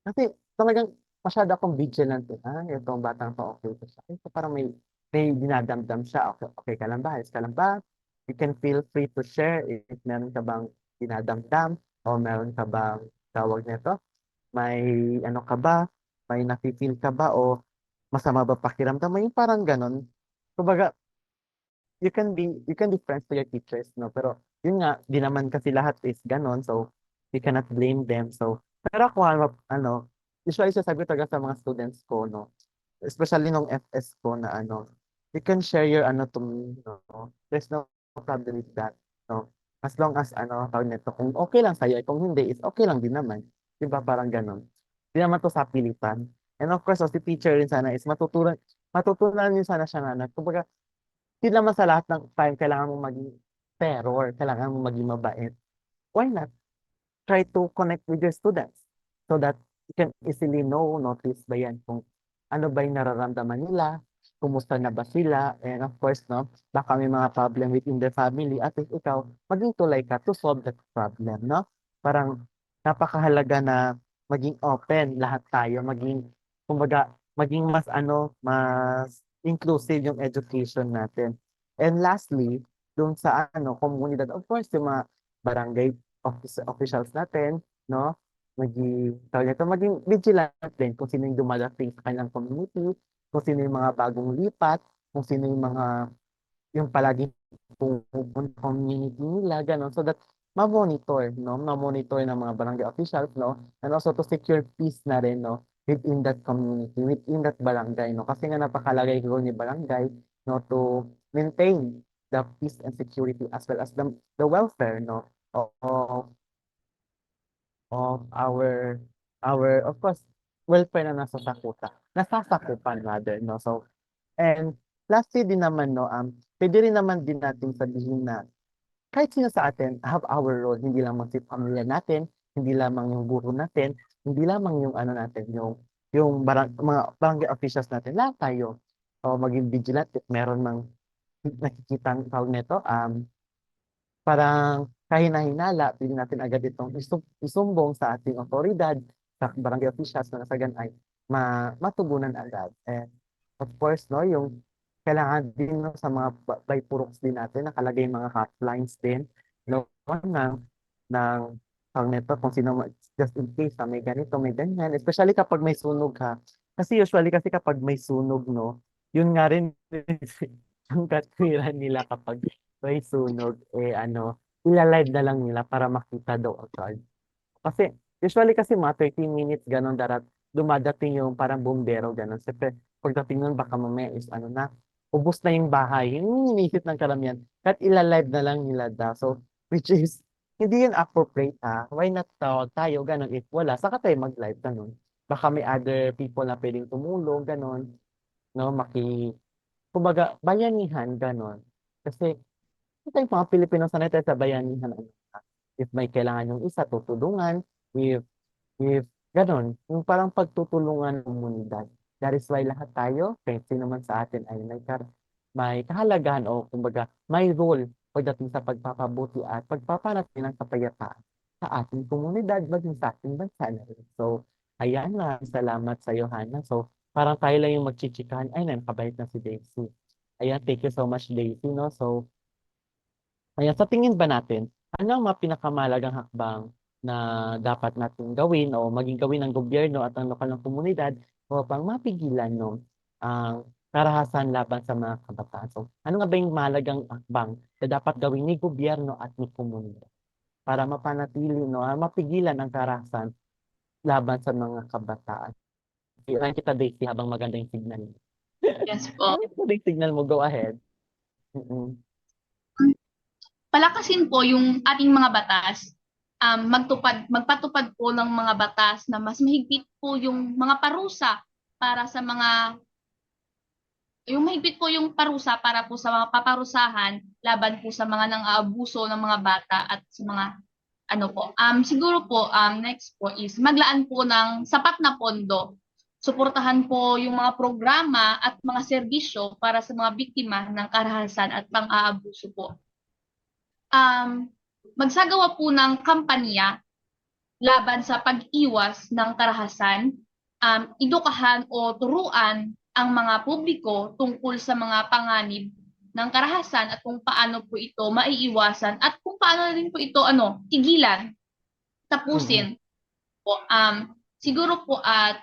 S3: kasi talagang masyado akong vigilant, itong batang 'to, okay ba siya? So, parang may dinadamdam siya, okay okay ka lang ba? Ayos ka lang ba? You can feel free to share if meron ka bang dinadamdam o meron ka bang, tawag nito, may ano ka ba, may nafi-feel ka ba o masama ba pakiramdam mo, yung parang gano'n. Kumbaga, you can be friends to your teachers, 'no, pero yun nga, 'di naman kasi lahat is gano'n, so you cannot blame them. So, pero ako ano, usually sinasabi ko talaga sa mga students ko, 'no, especially nung FS ko na ano, you can share your ano to me, 'no, there's no problem with that, 'no. As long as ano, tawag nito, kung okey lang sa'yo, eh, kung hindi is okey lang din naman, 'di ba, parang gano'n. 'Di naman 'to sapilitan. And of course, si teacher rin sana is matutunan din sana siya na kumbaga, hindi naman sa lahat ng time kailangan mong maging terror, kailangan mong maging mabait. Why not try to connect with your students so that you can easily notice ba yan kung ano ba yung nararamdaman nila, kumusta na ba sila, and of course, 'no, baka may mga problem within their family at least ikaw maging tulay ka to solve that problem, 'no? Parang napakahalaga na maging open lahat tayo, maging kumbaga, maging mas ano, mas inclusive yung education natin. And lastly, dun sa ano, komunidad, of course, yung mga barangay officials natin, 'no, tawag nito, maging vigilant din kung sino yung dumadating sa kanilang community, kung sino yung mga bagong lipat, kung sino yung mga yung palaging pumupunta sa community nila, gano'n. So that ma-monitor, 'no, ma-monitor ng mga barangay officials, 'no, and also to secure peace na rin, 'no, within that community, within that barangay, 'no. Kasi nga napakahalaga yung role ni barangay, 'no, to maintain the peace and security as well as the welfare, 'no, of of of course, welfare na nasasakupan rather, 'no. So, and lastly din naman, 'no, puwede rin naman din nating sabihin na kahit sino sa atin have our role, hindi lamang si pamilya natin, hindi lamang yung guro natin, hindi lamang yung ano natin, yung mga barangay officials natin, lahat tayo. O maging vigilant if meron mang nakikitang, tawag nito, parang kahina-hinala, puwede natin agad itong isumbong sa ating awtoridad, sa barangay officials na sa gayon ay matugunan agad. And of course, 'no, yung kailangan din, 'no, sa mga byproducts din natin nakalagay yung mga hotlines din, 'no, ng tawag nito, kung sino just in case na may ganito, may ganyan, especially kapag may sunog, ha. Kasi usually kasi kapag may sunog, 'no, yun nga rin yung katwiran nila kapag may sunog, eh, ano, ila-live na lang nila para makita daw agad. Kasi usually kasi mga 30 minutes gano'n dumadating yung parang bumbero gano'n. Siyempre pagdating nun baka mamaya is ano na, ubos na yung bahay, yung iniisip ng karamihan kahit ila-live na lang nila daw. So, which is hindi yun appropriate, why not tawag tayo gano'n, if wala saka tayo mag-live gano'n. Baka may other people na puwedeng tumulong gano'n, 'no, kumbaga bayanihan gano'n. Kasi tayong mga Pilipino sanay tayo sa bayanihan, ano, if may kailangan yung isa tutulungan, if if gano'n, yung parang pagtutulungan ng komunidad. That is why lahat tayo, kahit sino man sa atin ay may kahalagahan o kumbaga may role pagdating sa pagpapabuti at pagpapanatili ng kapayapaan sa ating komunidad, maging sa ating bansa na rin. So, ayan, maraming salamat sa'yo, Hannah. So, parang tayo lang yung magchichikahan. Ay, nakabait na si Daisy. Ayan, thank you so much, Daisy, 'no. So, ayan, sa tingin ba natin, ano ang mga pinakamahalagang hakbang na dapat nating gawin o maging gawin ng gobyerno at ng lokal na komunidad upang mapigilan, 'no, ang karahasan laban sa mga kabataan? So, ano nga ba yung mahalagang hakbang na dapat gawin ni gobyerno at ni komunidad para mapanatili, 'no, mapigilan ang karahasan laban sa mga kabataan? Unahin kita, Daisy, habang maganda yung signal mo.
S1: Yes po.
S3: Maganda yung signal mo, go ahead. Mm.
S1: Palakasin po yung ating mga batas, magpatupad po ng mga batas na mas mahigpit po yung mga parusa para sa mga yung mahigpit po yung parusa para po sa mga paparusahan laban po sa mga nang-aabuso ng mga bata at sa mga ano po. Siguro po, next po is maglaan po ng sapat na pondo. Suportahan po yung mga programa at mga serbisyo para sa mga biktima ng karahasan at pang-aabuso po. Um, magsagawa po ng kampanya laban sa pag-iwas ng karahasan, edukahan o turuan ang mga publiko tungkol sa mga panganib ng karahasan at kung paano po ito maiiwasan at kung paano rin po ito tigilan,
S3: Mm-mm.
S1: tapusin po. Siguro po at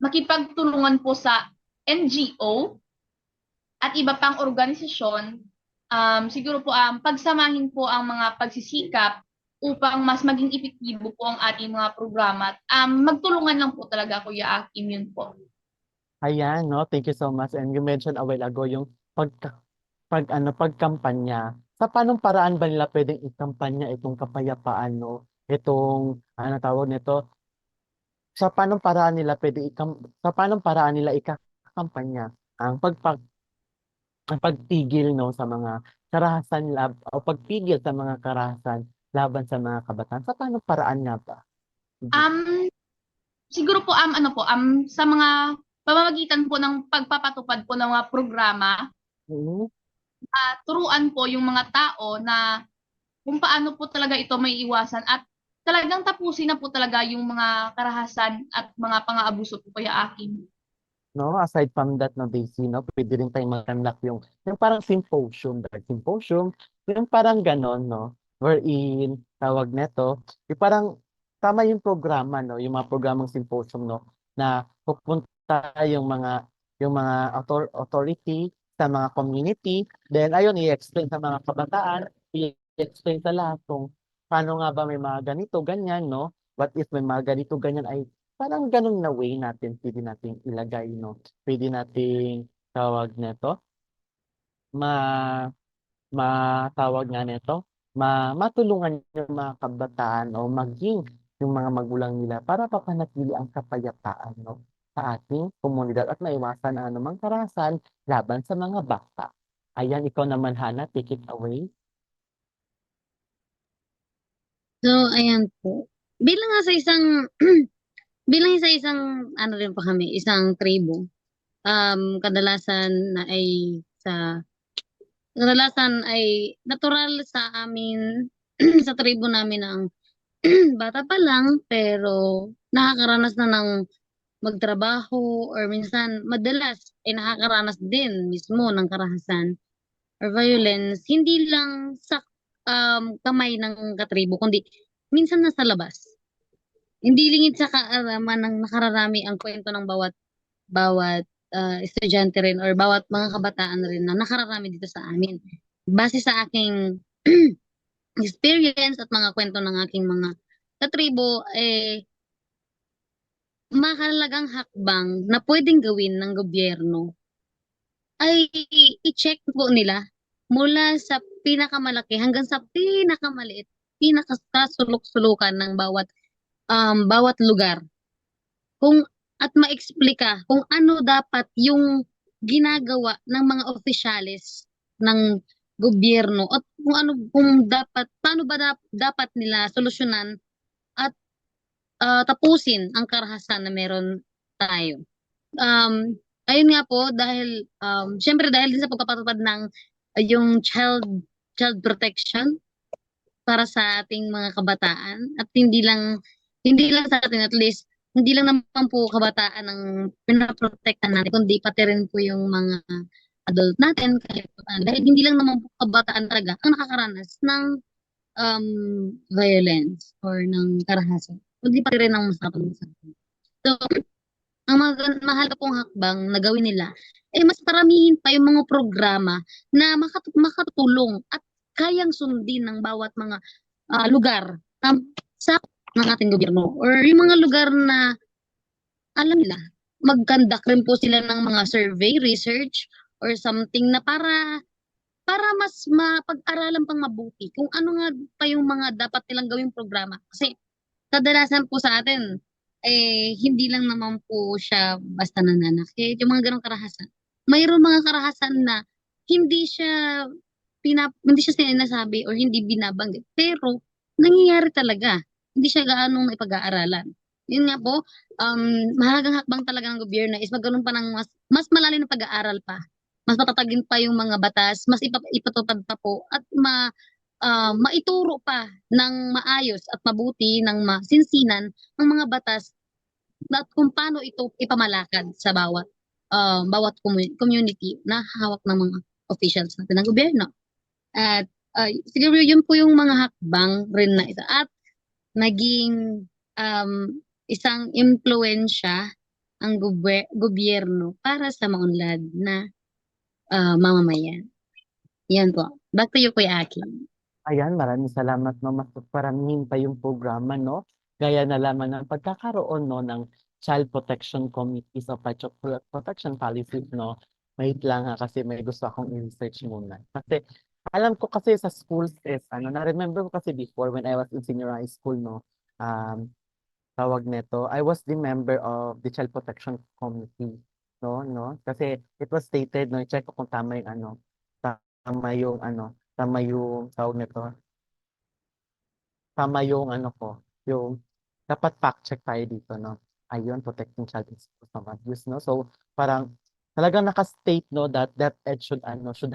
S1: makipagtulungan po sa NGO at iba pang organisasyon, siguro po pagsamahin po ang mga pagsisikap upang mas maging epektibo po ang ating mga programa. Magtulungan lang po talaga, Kuya Akim, yun po.
S3: Ayan, no? Thank you so much. And you mentioned a while ago yung pagkampanya. Sa paanong paraan ba nila pwedeng ikampanya itong kapayapaan, no? Itong, ano tawag nito? Sa paanong paraan nila ikakampanya ang pagpigil, no, sa mga o pagpigil sa mga karahasan laban sa mga kabataan. Sa paanong paraan nga ba?
S1: Um, Siguro po, sa mga pamamagitan po ng pagpapatupad po ng mga programa,
S3: Mm.
S1: turuan po yung mga tao na kung paano po talaga ito may iwasan at talagang tapusin na po talaga yung mga karahasan at mga pang-aabuso po, Kuya Akim.
S3: No, aside from that, no, Daisy, no, pwede rin tayong mag-conduct yung parang symposium, yung parang ganon, no, wherein, tawag neto, yung parang, tama yung programa, no, yung mga programang symposium, no, na pupunta yung mga authority sa mga community, then, ayun, i-explain sa mga kabataan, i-explain sa lahat kung paano nga ba may mga ganito, ganyan, no, what if may mga ganito, ganyan ay parang ganun na way pwede nating ilagay, no? Pwede nating tawag nito, ma, matawag nga nito, matulungan yung mga kabataan o maging yung mga magulang nila para papanatili ang kapayapaan, no? Sa ating komunidad at maiwasan ang anumang karahasan laban sa mga bata. Ayan, ikaw naman, Hana, take it away.
S2: So, ayan po. Bilang nga sa isang, bilang sa isang, ano rin pa kami, isang tribo, kadalasan na ay sa, kadalasan ay natural sa amin, sa tribo namin ang bata pa lang, pero nakakaranas na ng magtrabaho or minsan madalas ay nakakaranas din mismo ng karahasan or violence, hindi lang sa kamay ng katribo, kundi minsan nasa labas. Hindi lingid sa kaalaman ng nakararami ang kwento ng bawat estudyante rin or bawat mga kabataan rin na nakararami dito sa amin. Base sa aking experience at mga kwento ng aking mga katribo, mahalagang hakbang na pwedeng gawin ng gobyerno ay i-check po nila mula sa pinakamalaki hanggang sa pinakamaliit, pinakasulok-sulukan ng bawat lugar. Kung at maeksplika kung ano dapat yung ginagawa ng mga opisyalis ng gobyerno at kung dapat paano ba dapat nila solusyonan at tapusin ang karahasan na meron tayo. Ayun nga po dahil syempre dahil din sa pagpapatupad ng yung child protection para sa ating mga kabataan at hindi lang sa atin, at least hindi lang naman po kabataan ang pinaprotektahan natin kundi pati rin po yung mga adult natin kahit paano. Dahil hindi lang naman po kabataan talaga ang nakakaranas ng violence or ng karahasan kundi pati rin ang masama sa atin. So, ang mahalaga pong hakbang na gawin nila, mas paramihin pa yung mga programa na makatutulong at kayang sundin ng bawat mga lugar sa ng ating gobyerno or yung mga lugar na alam nila, mag-conduct rin po sila ng mga survey, research, or something na para mas mapag-aralan pang mabuti kung ano nga pa yung mga dapat nilang gawing programa. Kasi kadalasan po sa atin, hindi lang naman po siya basta nananakit, yung mga ganong karahasan. Mayroon mga karahasan na hindi siya hindi siya sinasabi or hindi binabanggit, pero nangyayari talaga. Hindi siya gaanong naipag-aaralan. Yun nga po, mahalagang hakbang talaga ng gobyerno is magkaroon pa ng mas malalim na pag-aaral pa. Mas patatagin pa yung mga batas, mas ipatupad pa po at maituro pa ng maayos at mabuti ng masinsinan ang mga batas at kung paano ito ipamalakad sa bawat community na hawak ng mga officials natin ng gobyerno. At siguro yun po yung mga hakbang rin na isa at naging um, isang impluensya ang gobyerno para sa maunlad na mamamayan. Yan po. Back to you, Kuya Aki.
S3: Ayan, maraming salamat, no. Mas paramihin pa yung programa, no. Gaya na lamang ng pagkakaroon, no, ng Child Protection Committees o Protection Policies, no. Wait lang ha, kasi may gusto akong i-research muna. Kasi alam ko kasi sa schools is, na-remember ko kasi before when I was in senior high school, no, tawag nito, I was the member of the Child Protection Committee, no. Kasi it was stated, no, i-check ko kung tama yung tama yung tawag nito, tama yung ko, yung dapat fact check tayo dito, no? Ayun, protecting child exposed from abuse, no? So, parang talagang naka-state, no, that DepEd should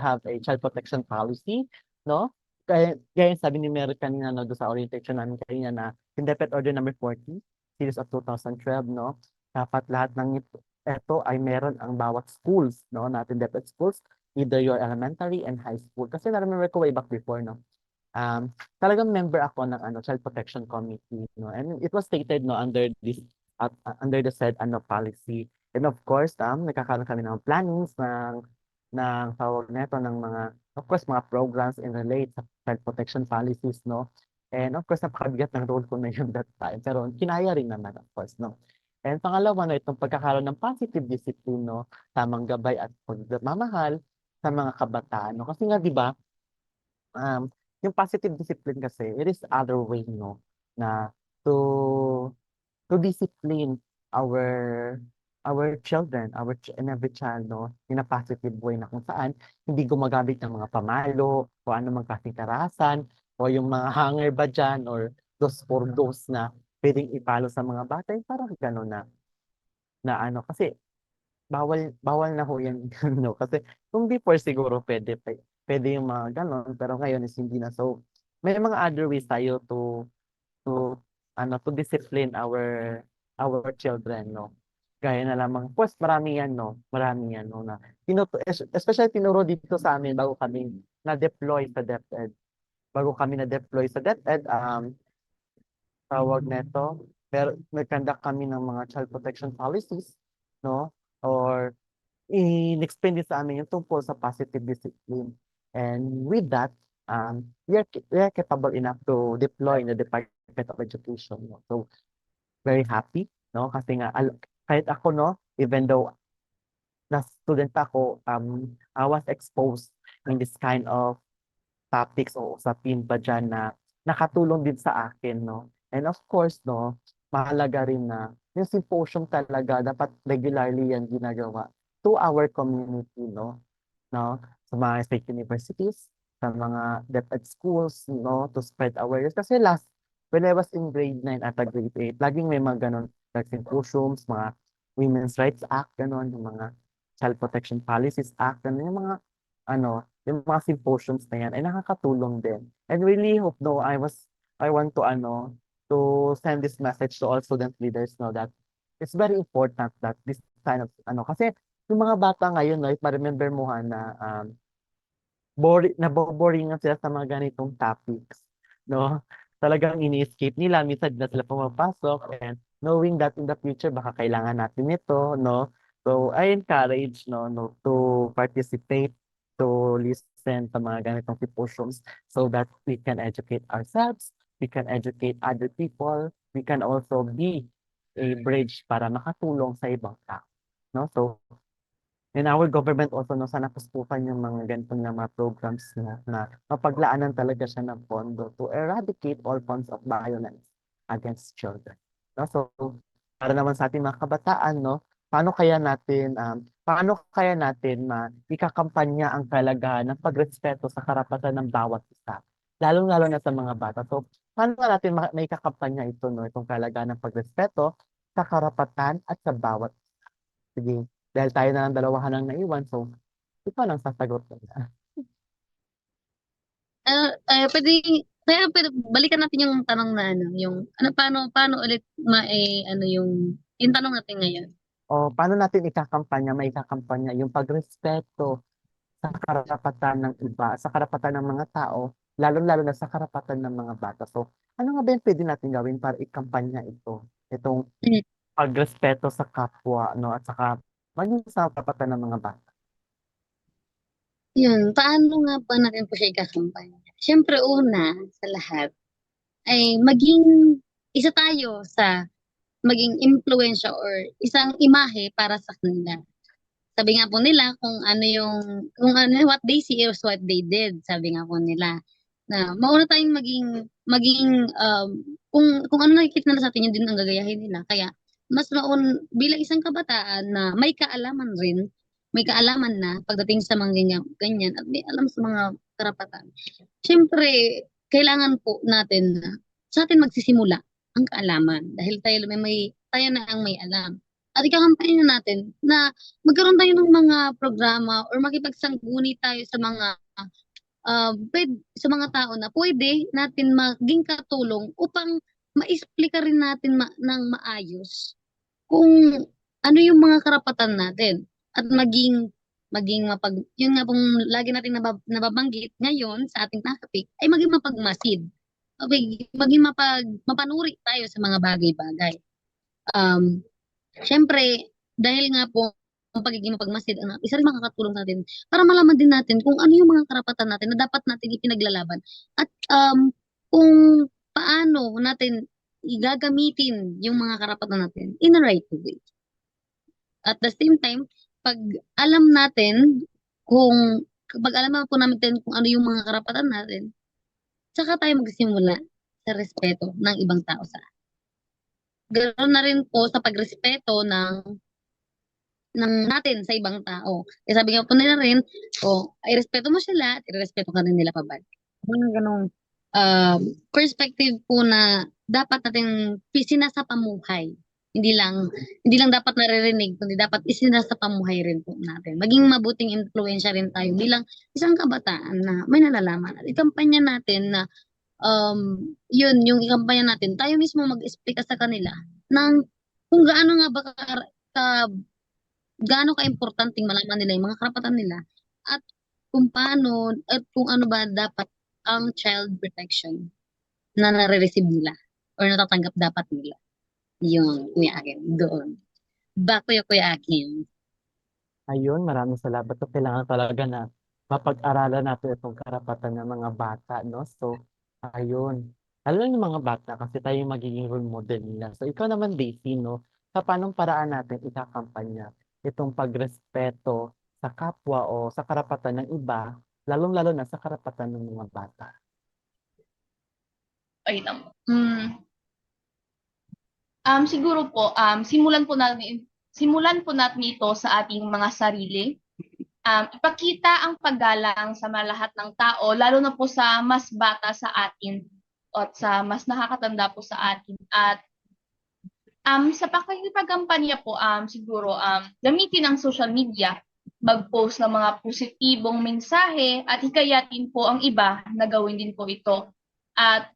S3: have a child protection policy, no? Kaya yung sabi ni Mary kanina, no, doon sa orientation namin kanina na yung DepEd Order number 40, series of 2012, no? Dapat lahat ng ito ay meron ang bawat schools, no? Natin DepEd schools, either your elementary and high school. Kasi na-remember ko way back before, no? Talagang member ako ng Child Protection Committee, no? And it was stated, no, under the said policy. And of course, nagkakaroon kami ng plannings ng tawag nito ng mga, of course, mga programs in relate sa child protection policies, no? And of course, napakabigat ng role ko na yun that time. Pero kinaya rin naman, of course, no? And pangalawa, no, itong pagkakaroon ng positive discipline, no? Tamang gabay at pagmamahal sa mga kabataan, no? Kasi nga, di ba, um, yung positive discipline kasi, it is other way, no, na to discipline our children, and every child, no, in a positive way na kung saan hindi gumagamit ng mga pamalo o ano mang klaseng karahasan o yung mga hanger ba dyan or those na pwedeng ipalo sa mga bata, yung parang gano'n kasi bawal bawal na ho yan no kasi kung before siguro pwede yung mga gano'n pero ngayon is hindi na, so may mga other ways tayo to to discipline our children, no, gaya na lamang pues marami yan no na especially tinuro dito sa amin bago kami na deploy sa DepEd, tawag nito, pero nag-conduct kami ng mga child protection policies, no, or in-explain din sa amin yung tungkol sa positive discipline. And with that, we are capable enough to deploy in the Department of Education. No? So, very happy, no? Kasi nga, kahit ako, no, even though na student ako, I was exposed in this kind of topics o usapin ba dyan na nakatulong din sa akin, no? And of course, no, mahalaga rin na yung symposium talaga dapat regularly yan ginagawa to our community, no? Sa mga state universities, sa mga DepEd schools, no, to spread awareness. Kasi when I was in grade 9 at grade 8, laging may mga ganun, like symposiums, mga Women's Rights Act, ganun, yung mga Child Protection Policies Act, ganun, yung mga symposiums na yan ay nakakatulong din. And really hope, no, I want to send this message to all student leaders, no, that it's very important that this kind of, kasi yung mga bata ngayon, no, if ma-remember mo ha, na naboboringan sila sa mga ganitong topics, no? Talagang ini-escape nila, minsan na sila pumapasok, and knowing that in the future, baka kailangan natin ito, no? So, I encourage, no, to participate, to listen sa mga ganitong symposiums so that we can educate ourselves, we can educate other people, we can also be a bridge para makatulong sa ibang tao, no? So, in our government also, no, sana puspukan yung mga ganitong na mga programs na mapaglaanan talaga siya ng pondo to eradicate all forms of violence against children. No? So, para naman sa ating mga kabataan, no, paano kaya natin ikakampanya ang kalagahan ng pagrespeto sa karapatan ng bawat isa, lalong-lalo na sa mga bata. So, paano natin maikakampanya ito, no, itong kalagahan ng pagrespeto sa karapatan at sa bawat isa? Sige, dahil tayo na ng dalawahan ang naiwan, so ikaw lang sasagot ko na.
S2: Pwede, balikan natin yung tanong na ano, yung ano, paano ulit ano yung tanong natin ngayon.
S3: O paano natin maikakampanya yung pagrespeto sa karapatan ng iba, sa karapatan ng mga tao, lalo-lalo na sa karapatan ng mga bata. So, ano nga ba yung pwede natin gawin para ikampanya ito? Itong
S2: Mm.
S3: pagrespeto sa kapwa, no? At saka maging sa karapatan ng mga bata.
S2: Yun, paano nga ba natin po siya ikakampanya? Siyempre una sa lahat ay maging isa tayo sa maging impluwensya or isang imahe para sa kanila. Sabi nga po nila kung ano what they see is what they did, sabi nga po nila. Na mauna tayong kung ano nakikita nila sa atin yun din ang gagayahin nila. Kaya bilang isang kabataan na may kaalaman na pagdating sa mga ganyan, ganyan at may alam sa mga karapatan. Siyempre, kailangan po natin na sa atin magsisimula ang kaalaman dahil tayo na ang may alam. At ikakampanya na natin na magkaroon tayo ng mga programa or makipagsangguni tayo sa mga sa mga tao na pwede natin maging katulong upang maisplika rin natin ng maayos kung ano yung mga karapatan natin at yun nga pong lagi natin nababanggit ngayon sa ating topic ay maging mapagmasid. Okay, mapanuri tayo sa mga bagay-bagay. Siyempre, dahil nga po ang pagiging mapagmasid, isa rin makakatulong sa atin para malaman din natin kung ano yung mga karapatan natin na dapat natin ipinaglalaban at kung paano natin igagamitin yung mga karapatan natin in a right way. At the same time, pag alam natin kapag alam na po natin kung ano yung mga karapatan natin, saka tayo magsimula sa respeto ng ibang tao sa atin. Ganoon na rin po sa pagrespeto natin sa ibang tao. Kaya sabi nga po nila rin, ay respeto mo sila at irespeto ka rin nila pabalik. Mga ganong perspective po na dapat natin sinasapamuhay. Hindi lang dapat naririnig, kundi dapat isinasapamuhay rin po natin. Maging mabuting impluwensya rin tayo bilang isang kabataan na may nalalaman. At ikampanya natin na yung ikampanya natin, tayo mismo mag-explica sa kanila ng kung gaano nga ba gaano ka-importanteng malaman nila yung mga karapatan nila at kung ano ba dapat ang child protection na nare-receive nila or natatanggap dapat nila. Yung Kuya Akin, doon. Back to you, Kuya Akin.
S3: Ayun, maraming salamat. So, kailangan talaga na mapag-aralan natin itong karapatan ng mga bata, no? So, ayun. Lalo na yung mga bata kasi tayo yung magiging role model nila. So, ikaw naman, Daisy, no? Sa paanong paraan natin ikakampanya itong pagrespeto sa kapwa o sa karapatan ng iba, lalong-lalo na sa karapatan ng mga bata.
S1: Ay, siguro po, simulan po natin ito sa ating mga sarili. Ipakita ang paggalang sa lahat ng tao, lalo na po sa mas bata sa atin at sa mas nakakatanda po sa atin. At sa pakikipagkampanya po, siguro gamitin ang social media, mag-post ng mga positibong mensahe at hikayatin po ang iba na gawin din po ito. At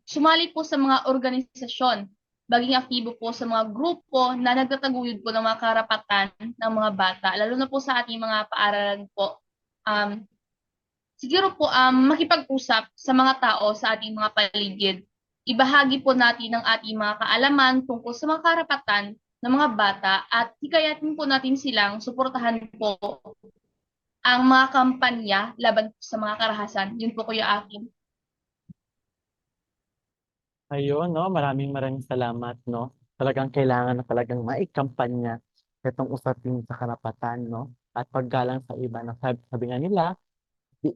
S1: sumali po sa mga organisasyon, maging aktibo po sa mga grupo na nagtataguyod po ng mga karapatan ng mga bata, lalo na po sa ating mga paaralan po. Siguro po makipag-usap sa mga tao sa ating mga paligid. Ibahagi po natin ang ating mga kaalaman tungkol sa mga karapatan ng mga bata at hikayatin po natin silang suportahan po ang mga kampanya laban sa mga karahasan. Yun po, Kuya Akin.
S3: Ayun, no? Maraming salamat, no? Talagang kailangan na talagang maikampanya itong usapin sa karapatan, no? At paggalang sa iba, no? Sabi nga nila, di-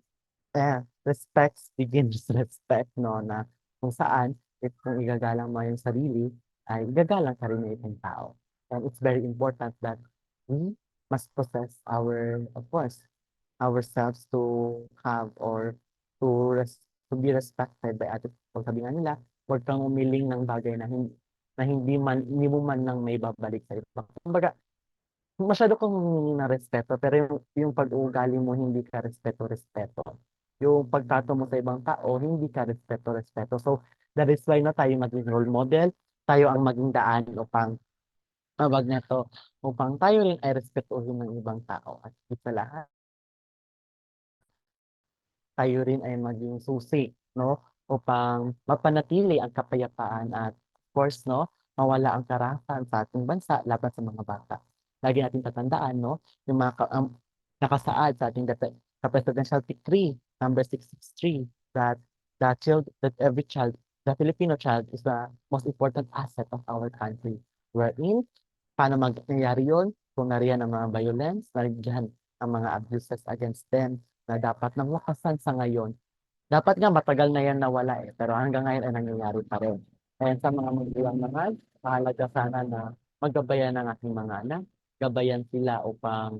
S3: respect begins respect, no? Na kung saan, kung igagalang mo yung sarili, ay igagalang ka rin ng ibang tao. And it's very important that we must possess of course, ourselves to have or to to be respected by other people. Sabi nga nila, huwag kang umiling ng bagay hindi mo man lang may babalik sa iba. Kumbaga, masyado kang humingi ng respeto, pero yung pag-uugali mo hindi ka respeto. yung pagtrato mo sa ibang tao, hindi ka respeto. So, that is why na tayo maging role model, tayo ang maging daan upang tawag nito, upang tayo rin ay respetuhin ng ibang tao. At higit sa lahat, tayo rin ay maging susi, no? Upang mapanatili ang kapayapaan at of course, no, mawala ang karahasan sa ating bansa laban sa mga bata. Lagi natin tatandaan, no, yung mga nakasaad sa ating Presidential Decree number 663 that that every child, the Filipino child is the most important asset of our country. Wherein, paano mangyayari yun? Kung nariyan ang mga violence, nariyan ang mga abuses against them, na dapat nang wakasan sa ngayon. Dapat nga matagal na yan nawala pero hanggang ngayon ay nangyayari pa rin. Kaya sa mga magulang naman, mahalaga sana na maggabayan ng ating mga anak, gabayan sila upang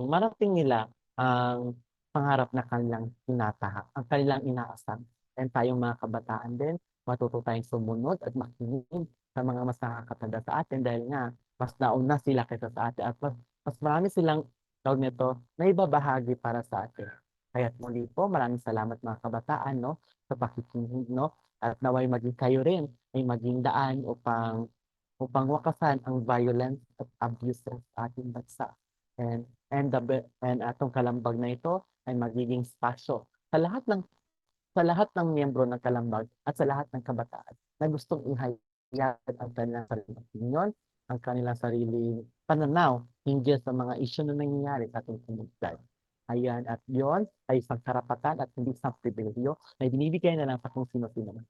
S3: marating nila ang pangarap na kanilang tinatahak, ang kanilang inaasam. And tayong mga kabataan din, matuto tayong sumunod at makinig sa mga mas nakakatanda sa atin dahil nga mas nauna sila kaysa sa atin at mas marami silang tawag nito na ibabahagi para sa atin. Kaya't muli po, maraming salamat mga kabataan, no, sa pakikinig, no, at naway maging kayo rin ay maging daan upang wakasan ang violence at abuse sa ating bansa. And atong kalambag na ito ay magiging spasyo sa lahat ng miyembro ng kalambag at sa lahat ng kabataan na gustong ihayag ang kanilang sariling opinion, ang kanilang sariling pananaw hinggil sa mga isyu na nangyayari sa ating komunidad. Ayan, at yon ay isang karapatan at hindi isang pribilehyo na binibigay na lang sa kung sino-sino man.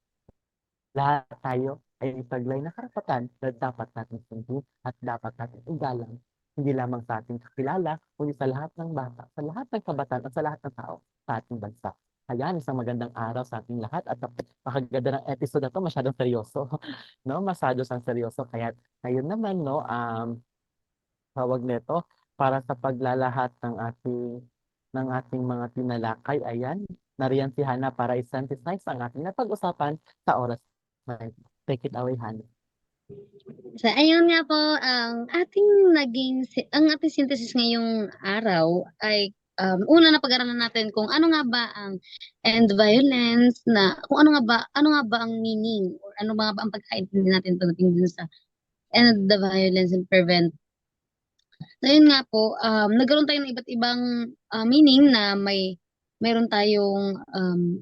S3: Lahat tayo ay taglay na karapatan na dapat natin sundin at dapat natin igalang. Hindi lamang sa ating kakilala, kundi sa lahat ng bata, sa lahat ng kabataan at sa lahat ng tao sa ating bansa. Ayan, isang magandang araw sa ating lahat at napakaganda ng episode na to, masyadong seryoso. No, masyado sang seryoso. Kaya ngayon naman, no, tawag nito, para sa paglalahat ng ating mga tinalakay, ayan, nariyan si Hana para i-synthesize ang ating napag-usapan sa oras na ito. Take it away, Hana.
S2: So, ayun nga po, ang ating synthesis ngayong araw ay una na pag-aralan natin kung ano nga ba ang end violence, na kung ano nga ba ang meaning or ano nga ba ang pagkaintindi natin pagdating dun sa end the violence and prevent. So, yun nga po, nagkaroon tayo ng iba't ibang meaning na mayroon tayong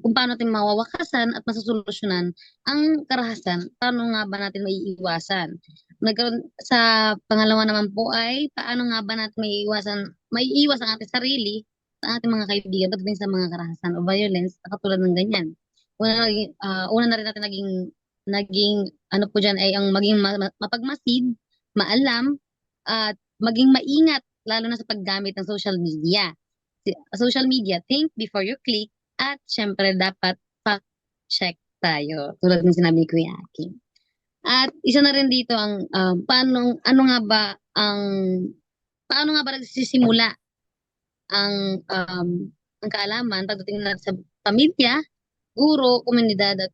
S2: kung paano natin mawawakasan at masasolusyonan ang karahasan, paano nga ba natin maiiwasan. Nagkaroon sa pangalawa naman po ay paano nga ba natin maiiwas ang ating sarili sa ating mga kaibigan pagdating sa mga karahasan o violence na katulad ng ganyan. Una na rin natin naging ano po dyan ay ang maging mapagmasid, maalam, at maging maingat lalo na sa paggamit ng social media. Social media, think before you click, at syempre dapat fact-check tayo tulad ng sinabi ni Kuya Akin. At isa na rin dito ang paano nga ba nagsisimula ang kaalaman pagdating na sa pamilya, guro, komunidad at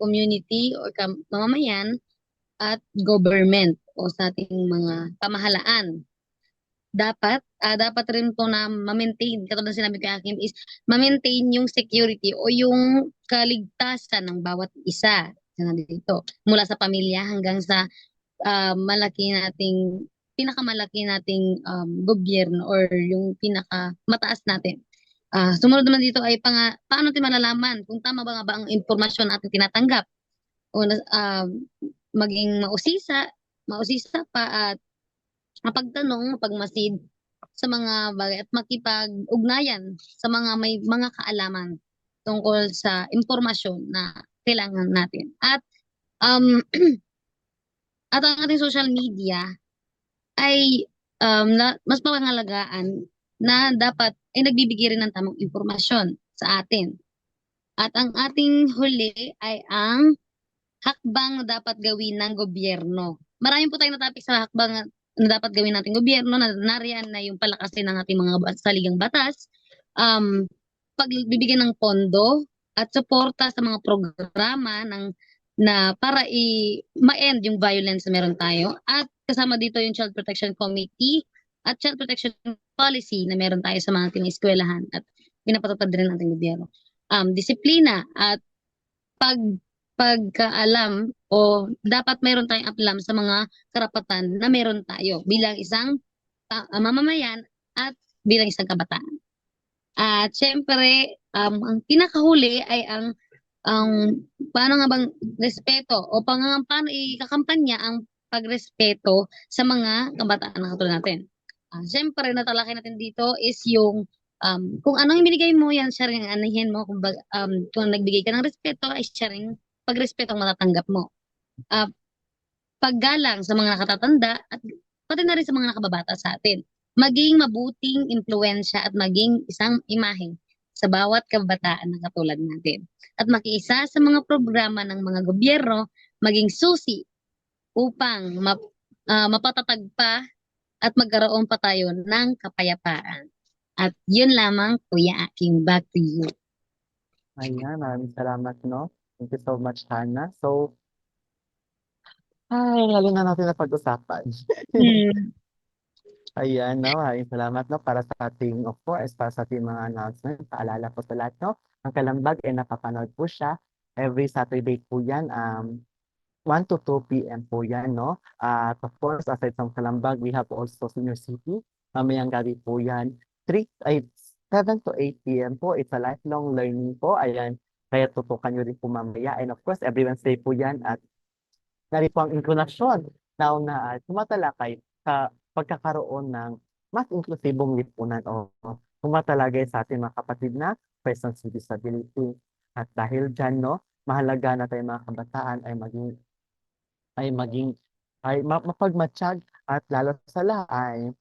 S2: community or mamamayan at government o sa ating mga pamahalaan. Dapat rin po na ma-maintain, katulad ng sinabi ko akin, is ma-maintain yung security o yung kaligtasan ng bawat isa. Dito, mula sa pamilya hanggang sa pinakamalaki nating gobyerno or yung pinakamataas natin. Sumunod naman dito ay paano natin malalaman kung tama ba nga ba ang impormasyon natin tinatanggap o maging mausisa pa at mapagtanong, mapagmasid sa mga bagay at makipag-ugnayan sa may mga kaalaman tungkol sa impormasyon na kailangan natin. At at ang ating social media ay mas pangangalagaan na dapat ay nagbibigay rin ng tamang impormasyon sa atin. At ang ating huli ay ang hakbang na dapat gawin ng gobyerno. Marami po tayong na-topic sa hakbang na dapat gawin nating gobyerno, na nariyan na yung palakasin ng ating mga saligang batas, pagbibigyan ng pondo at suporta sa mga programa na para ma-end yung violence na meron tayo, at kasama dito yung Child Protection Committee at Child Protection Policy na meron tayo sa mga eskwelahan. At pinapatupad rin ng ating gobyerno. Disiplina at pag pagkaalam o dapat mayroon tayong alam sa mga karapatan na meron tayo bilang isang mamamayan at bilang isang kabataan. At syempre, ang pinakahuli ay ang paano nga bang respeto o paano ikakampanya ang pagrespeto sa mga kabataan na katulad natin. Syempre, natalakay natin dito is yung kung ano yung binigay mo, yan siya rin ang anihin mo. Kung nagbigay ka ng respeto, ay siya rin pagrespeto ang matatanggap mo. Ah, Paggalang sa mga nakatatanda at pati na rin sa mga nakababata sa atin. Maging mabuting impluensya at maging isang imahe sa bawat kabataan na katulad natin. At makiisa sa mga programa ng mga gobyerno, maging susi upang mapatatag pa at magkaroon pa tayo ng kapayapaan. At yun lamang, Kuya Aking, back to you.
S3: Ayan, maraming salamat, no? Thank you so much, Hannah. So, ay, lalo na natin na pag-usapan. Ayan, no? Maraming salamat, no? Para sa ating, of course, para sa ating mga announcement. Paalala po sa lahat, no? Ang Kalambag ay napapanood po siya. Every Saturday po yan, 1 to 2 p.m. po yan, no? At of course, aside from Kalambag, we have also Senior City. Mamayang gabi po yan. 7 to 8 p.m. po. It's a lifelong learning po. Ayan. Kaya tutukan nyo rin po mamaya. And of course, every Wednesday po yan. At narito ang inklinasyon na tumatalakay sa pagkakaroon ng mas inklusibong lipunan o tumatalagay sa ating mga kapatid na persons with disability. At dahil dyan, no, mahalaga na tayong mga kabataan ay mapagmatsyag at lalo sa lahat ay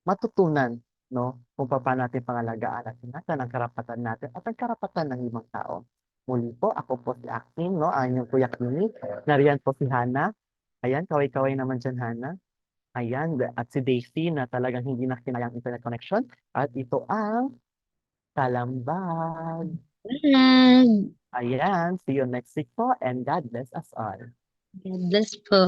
S3: matutunan, no, kung paano natin pangalagaan at ingatan ang karapatan natin at ang karapatan ng ibang tao. Muli po, ako po si Akin, no, ang inyong Kuya Kimi. Nariyan po si Hana. Ayan, kaway-kaway naman dyan, Hana. Ayan, at si Daisy na talagang hindi na kinayang internet connection. At ito ang Kalambag.
S2: Bye!
S3: Ayan, see you next week po and God bless us all.
S2: God bless po.